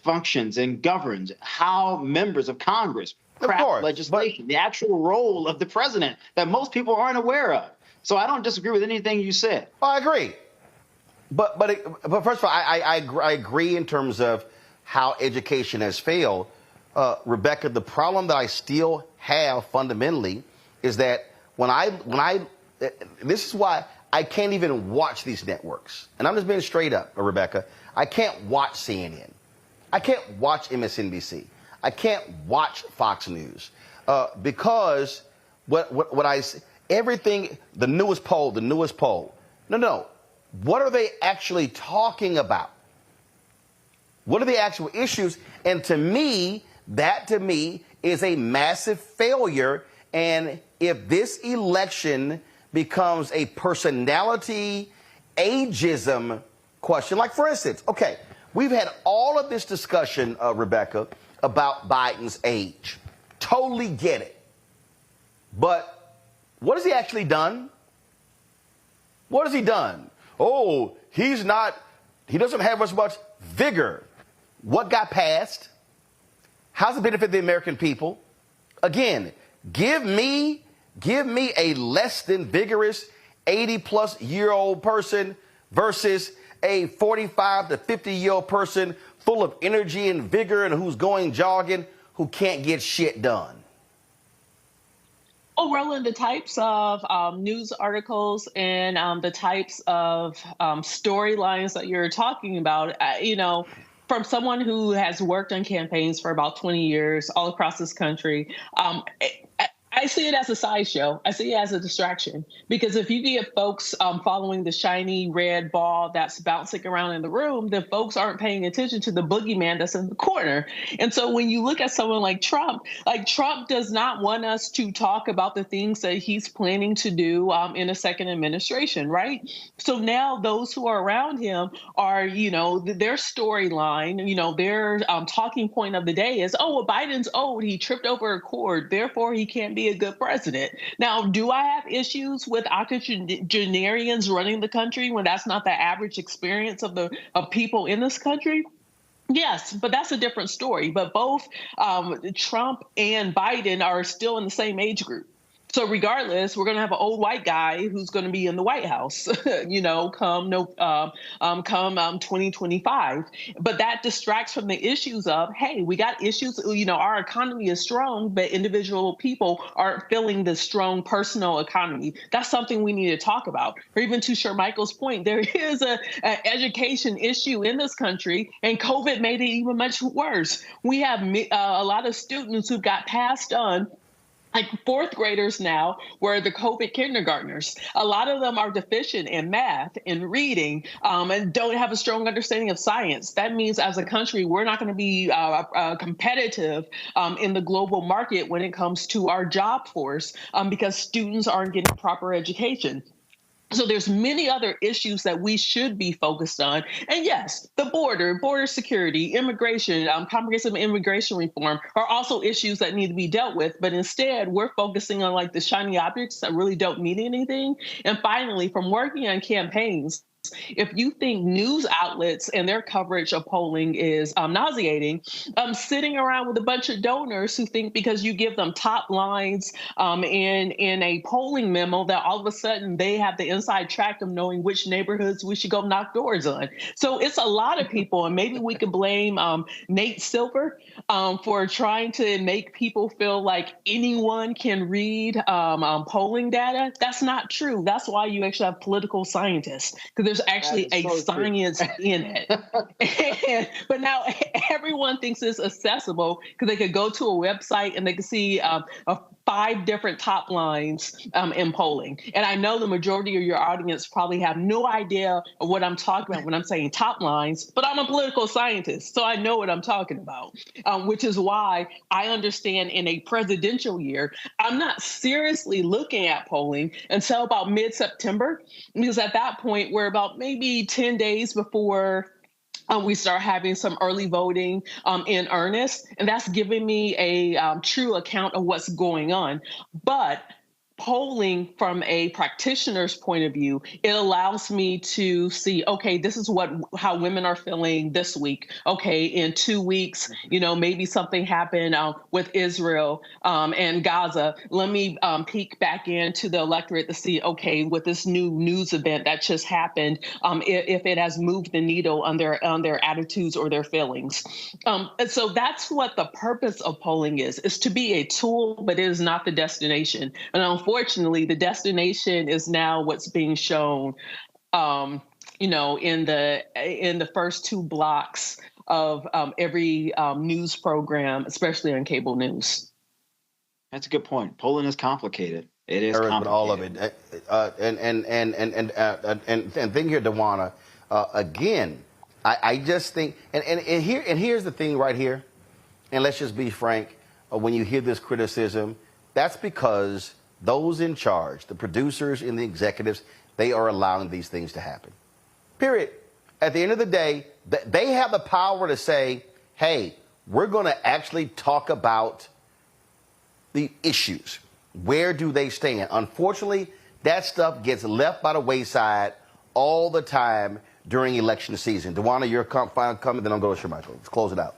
functions and governs, how members of Congress craft legislation, the actual role of the president that most people aren't aware of. So I don't disagree with anything you said. I agree. But first of all, I agree in terms of how education has failed. Rebecca, the problem that I still have fundamentally is that this is why I can't even watch these networks. And I'm just being straight up, Rebecca. I can't watch CNN. I can't watch MSNBC. I can't watch Fox News because what I see. Everything, the newest poll. No. What are they actually talking about? What are the actual issues? And to me, that is a massive failure. And if this election becomes a personality ageism question, like for instance, okay, we've had all of this discussion, Rebecca, about Biden's age. Totally get it. But what has he actually done? What has he done? Oh, he doesn't have as much vigor. what got passed, how's it benefit the American people? Again, give me a less than vigorous 80-plus-year-old person versus a 45 to 50-year-old person full of energy and vigor and who's going jogging who can't get shit done. Oh, Roland, the types of news articles and the types of storylines that you're talking about, from someone who has worked on campaigns for about 20 years all across this country, I see it as a sideshow. I see it as a distraction, because if you get folks following the shiny red ball that's bouncing around in the room, then folks aren't paying attention to the boogeyman that's in the corner. And so when you look at someone like Trump does not want us to talk about the things that he's planning to do in a second administration, right? So now those who are around him are, their storyline, their talking point of the day is, oh, well, Biden's old. He tripped over a cord. Therefore, he can't be a good president. Now, do I have issues with octogenarians running the country when that's not the average experience of people in this country? Yes, but that's a different story. But both Trump and Biden are still in the same age group. So regardless, we're going to have an old white guy who's going to be in the White House, come 2025. But that distracts from the issues of, hey, we got issues. Our economy is strong, but individual people aren't feeling the strong personal economy. That's something we need to talk about. Or even to Shermichael's point, there is an education issue in this country, and COVID made it even much worse. We have a lot of students who got passed on, like fourth graders now, were the COVID kindergartners. A lot of them are deficient in math and reading and don't have a strong understanding of science. That means as a country, we're not going to be competitive in the global market when it comes to our job force because students aren't getting proper education. So there's many other issues that we should be focused on. And yes, the border security, immigration, comprehensive immigration reform are also issues that need to be dealt with. But instead, we're focusing on like the shiny objects that really don't mean anything. And finally, from working on campaigns, if you think news outlets and their coverage of polling is nauseating, sitting around with a bunch of donors who think because you give them top lines in a polling memo that all of a sudden they have the inside track of knowing which neighborhoods we should go knock doors on. So it's a lot of people, and maybe we could blame Nate Silver for trying to make people feel like anyone can read polling data. That's not true. That's why you actually have political scientists, because there's actually a science in it. But now everyone thinks it's accessible because they could go to a website and they can see 5 different top lines in polling. And I know the majority of your audience probably have no idea of what I'm talking about when I'm saying top lines, but I'm a political scientist, so I know what I'm talking about, which is why I understand in a presidential year, I'm not seriously looking at polling until about mid-September, because at that point, we're about maybe 10 days before we start having some early voting in earnest, and that's giving me a true account of what's going on. But polling from a practitioner's point of view, it allows me to see, okay, this is how women are feeling this week. Okay, in 2 weeks, maybe something happened with Israel and Gaza. Let me peek back into the electorate to see, okay, with this new news event that just happened, if it has moved the needle on their attitudes or their feelings. And so that's what the purpose of polling is to be a tool, but it is not the destination. And unfortunately, the destination is now what's being shown, in the first 2 blocks of every news program, especially on cable news. That's a good point. Polling is complicated. It is complicated. All of it, and thing here, Dewana. Again, I just think, and here's the thing right here, and let's just be frank. When you hear this criticism, that's because those in charge, the producers and the executives, they are allowing these things to happen. Period. At the end of the day, they have the power to say, hey, we're going to actually talk about the issues. Where do they stand? Unfortunately, that stuff gets left by the wayside all the time during election season. Dewana, your final comment, then I'll go to Shermichael. Let's close it out.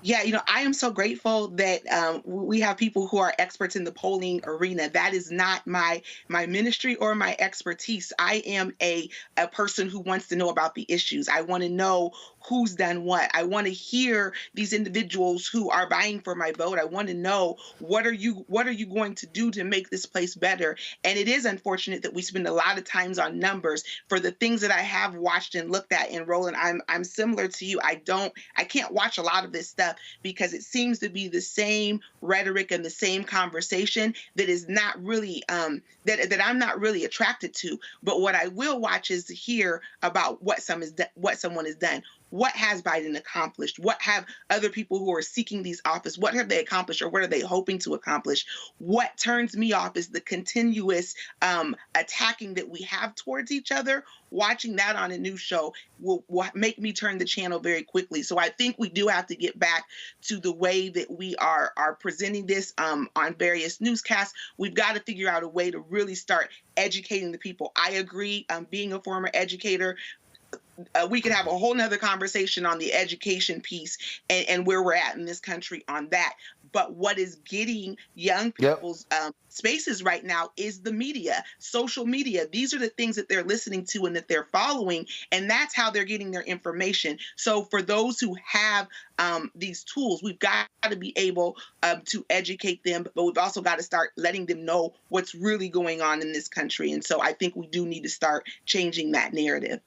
Yeah, I am so grateful that we have people who are experts in the polling arena. That is not my ministry or my expertise. I am a person who wants to know about the issues. I want to know who's done what. I want to hear these individuals who are vying for my vote. I want to know what are you going to do to make this place better. And it is unfortunate that we spend a lot of times on numbers. For the things that I have watched and looked at, and Roland, I'm similar to you. I can't watch a lot of this stuff because it seems to be the same rhetoric and the same conversation that is not really that I'm not really attracted to. But what I will watch is to hear about what someone has done. What has Biden accomplished? What have other people who are seeking these office, what have they accomplished, or what are they hoping to accomplish? What turns me off is the continuous attacking that we have towards each other. Watching that on a news show will make me turn the channel very quickly. So I think we do have to get back to the way that we are presenting this on various newscasts. We've got to figure out a way to really start educating the people. I agree. Being a former educator, we could have a whole nother conversation on the education piece and where we're at in this country on that. But what is getting young people's spaces right now is the media, social media. These are the things that they're listening to and that they're following, and that's how they're getting their information. So for those who have these tools, we've got to be able to educate them, but we've also got to start letting them know what's really going on in this country. And so I think we do need to start changing that narrative.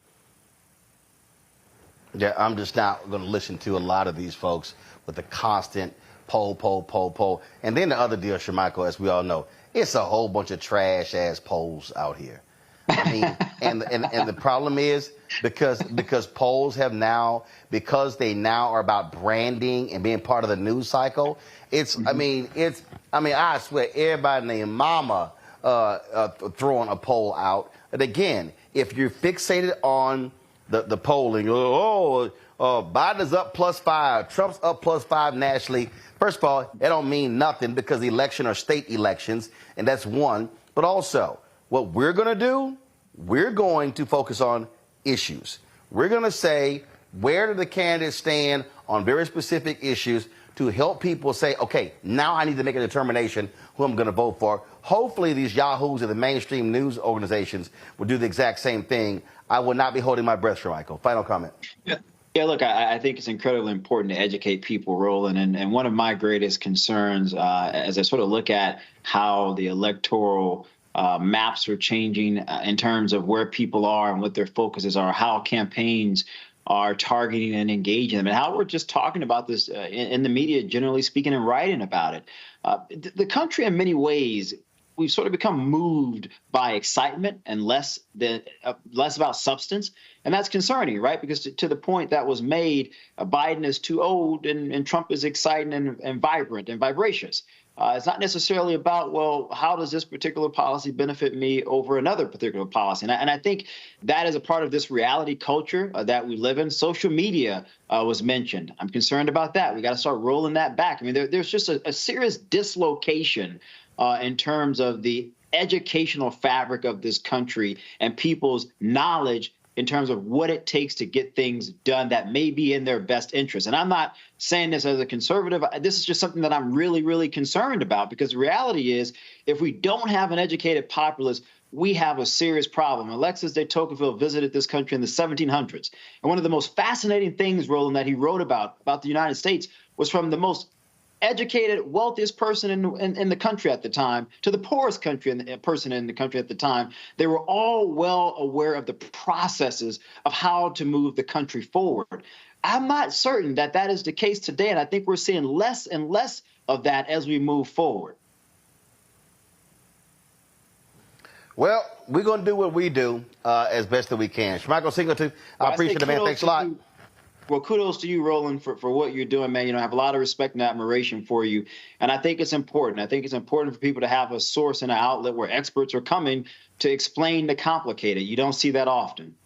Yeah, I'm just not going to listen to a lot of these folks with the constant poll. And then the other deal, Shermichael, as we all know, it's a whole bunch of trash-ass polls out here. I mean, and the problem is because polls have now, because they now are about branding and being part of the news cycle, I swear everybody named Mama throwing a poll out. And again, if you're fixated on the polling, Biden is up +5, Trump's up +5 nationally. First of all, it don't mean nothing because the election are state elections, and that's one. But also, what we're going to do, we're going to focus on issues. We're going to say, where do the candidates stand on very specific issues to help people say, okay, now I need to make a determination who I'm going to vote for. Hopefully these yahoos of the mainstream news organizations will do the exact same thing. I will not be holding my breath, Shermichael. Final comment. Yeah, look, I think it's incredibly important to educate people, Roland. And one of my greatest concerns as I sort of look at how the electoral maps are changing in terms of where people are and what their focuses are, how campaigns are targeting and engaging them, and how we're just talking about this in the media, generally speaking, and writing about it. The country, in many ways, we've sort of become moved by excitement and less about substance. And that's concerning, right? Because to the point that was made, Biden is too old and Trump is exciting and vibrant and vivacious. It's not necessarily about, well, how does this particular policy benefit me over another particular policy? And I think that is a part of this reality culture that we live in. Social media was mentioned. I'm concerned about that. We got to start rolling that back. I mean, there's just a serious dislocation in terms of the educational fabric of this country and people's knowledge in terms of what it takes to get things done that may be in their best interest. And I'm not saying this as a conservative. This is just something that I'm really, really concerned about, because the reality is if we don't have an educated populace, we have a serious problem. Alexis de Tocqueville visited this country in the 1700s. And one of the most fascinating things, Roland, that he wrote about the United States was from the most educated, wealthiest person in the country at the time to the poorest person in the country at the time. They were all well aware of the processes of how to move the country forward. I'm not certain that that is the case today, and I think we're seeing less and less of that as we move forward. Well, we're going to do what we do as best that we can. Shermichael Singleton, I appreciate it, man. Thanks a lot. Well, kudos to you, Roland, for what you're doing, man. I have a lot of respect and admiration for you. And I think it's important. I think it's important for people to have a source and an outlet where experts are coming to explain the complicated. You don't see that often.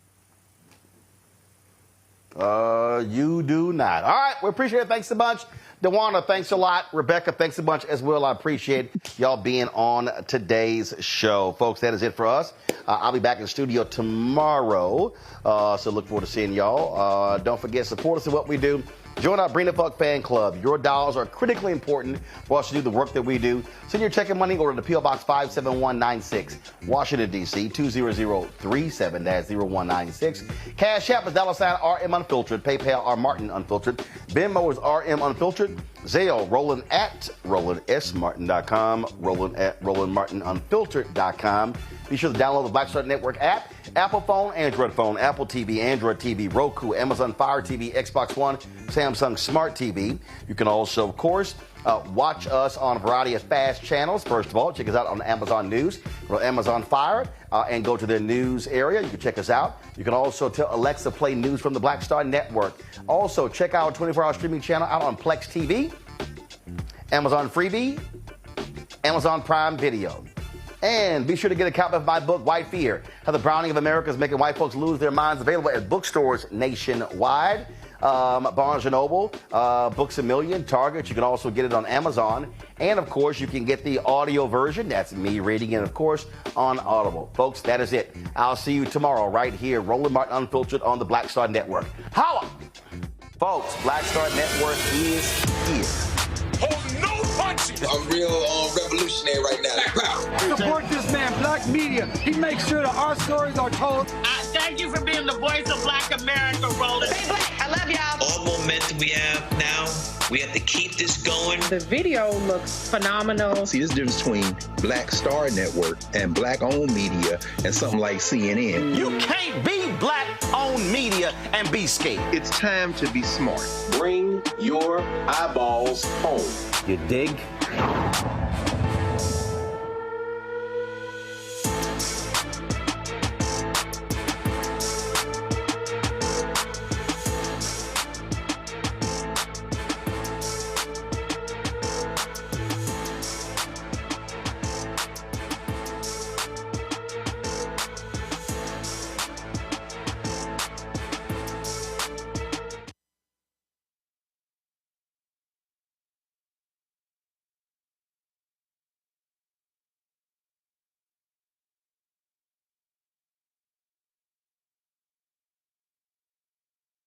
You do not. All right, we appreciate it. Thanks a bunch. DeWanda, thanks a lot. Rebecca, thanks a bunch as well. I appreciate y'all being on today's show. Folks, that is it for us. I'll be back in the studio tomorrow, so look forward to seeing y'all. Don't forget, support us in what we do. Join our Bring the Fuck fan club. Your dollars are critically important for us to do the work that we do. Send your check and money order to P.O. Box 57196, Washington, D.C. 20037-0196. Cash App is $RM Unfiltered. PayPal R Martin Unfiltered. Venmo is RM Unfiltered. Zelle, Roland at RolandSMartin.com. Roland at RolandMartinUnfiltered.com. Be sure to download the Black Star Network app. Apple phone, Android phone, Apple TV, Android TV, Roku, Amazon Fire TV, Xbox One, Samsung Smart TV. You can also, of course, watch us on a variety of fast channels. First of all, check us out on Amazon News, go to Amazon Fire, and go to the news area. You can check us out. You can also tell Alexa play news from the Black Star Network. Also, check out our 24-hour streaming channel out on Plex TV, Amazon Freebie, Amazon Prime Video. And be sure to get a copy of my book, White Fear, How the Browning of America is Making White Folks Lose Their Minds, available at bookstores nationwide. Barnes & Noble, Books A Million, Target. You can also get it on Amazon. And, of course, you can get the audio version. That's me reading it, of course, on Audible. Folks, that is it. I'll see you tomorrow right here, Roland Martin Unfiltered on the Black Star Network. Holla! Folks, Black Star Network is here. I'm real revolutionary right now. Support this man, Black Media. He makes sure that our stories are told. Thank you for being the voice of Black America, Roland. Stay black. I love y'all. All momentum we have now, we have to keep this going. The video looks phenomenal. See, there's a difference between Black Star Network and Black-owned media and something like CNN. You can't be Black-owned media and be scared. It's time to be smart. Bring your eyeballs home. You dig?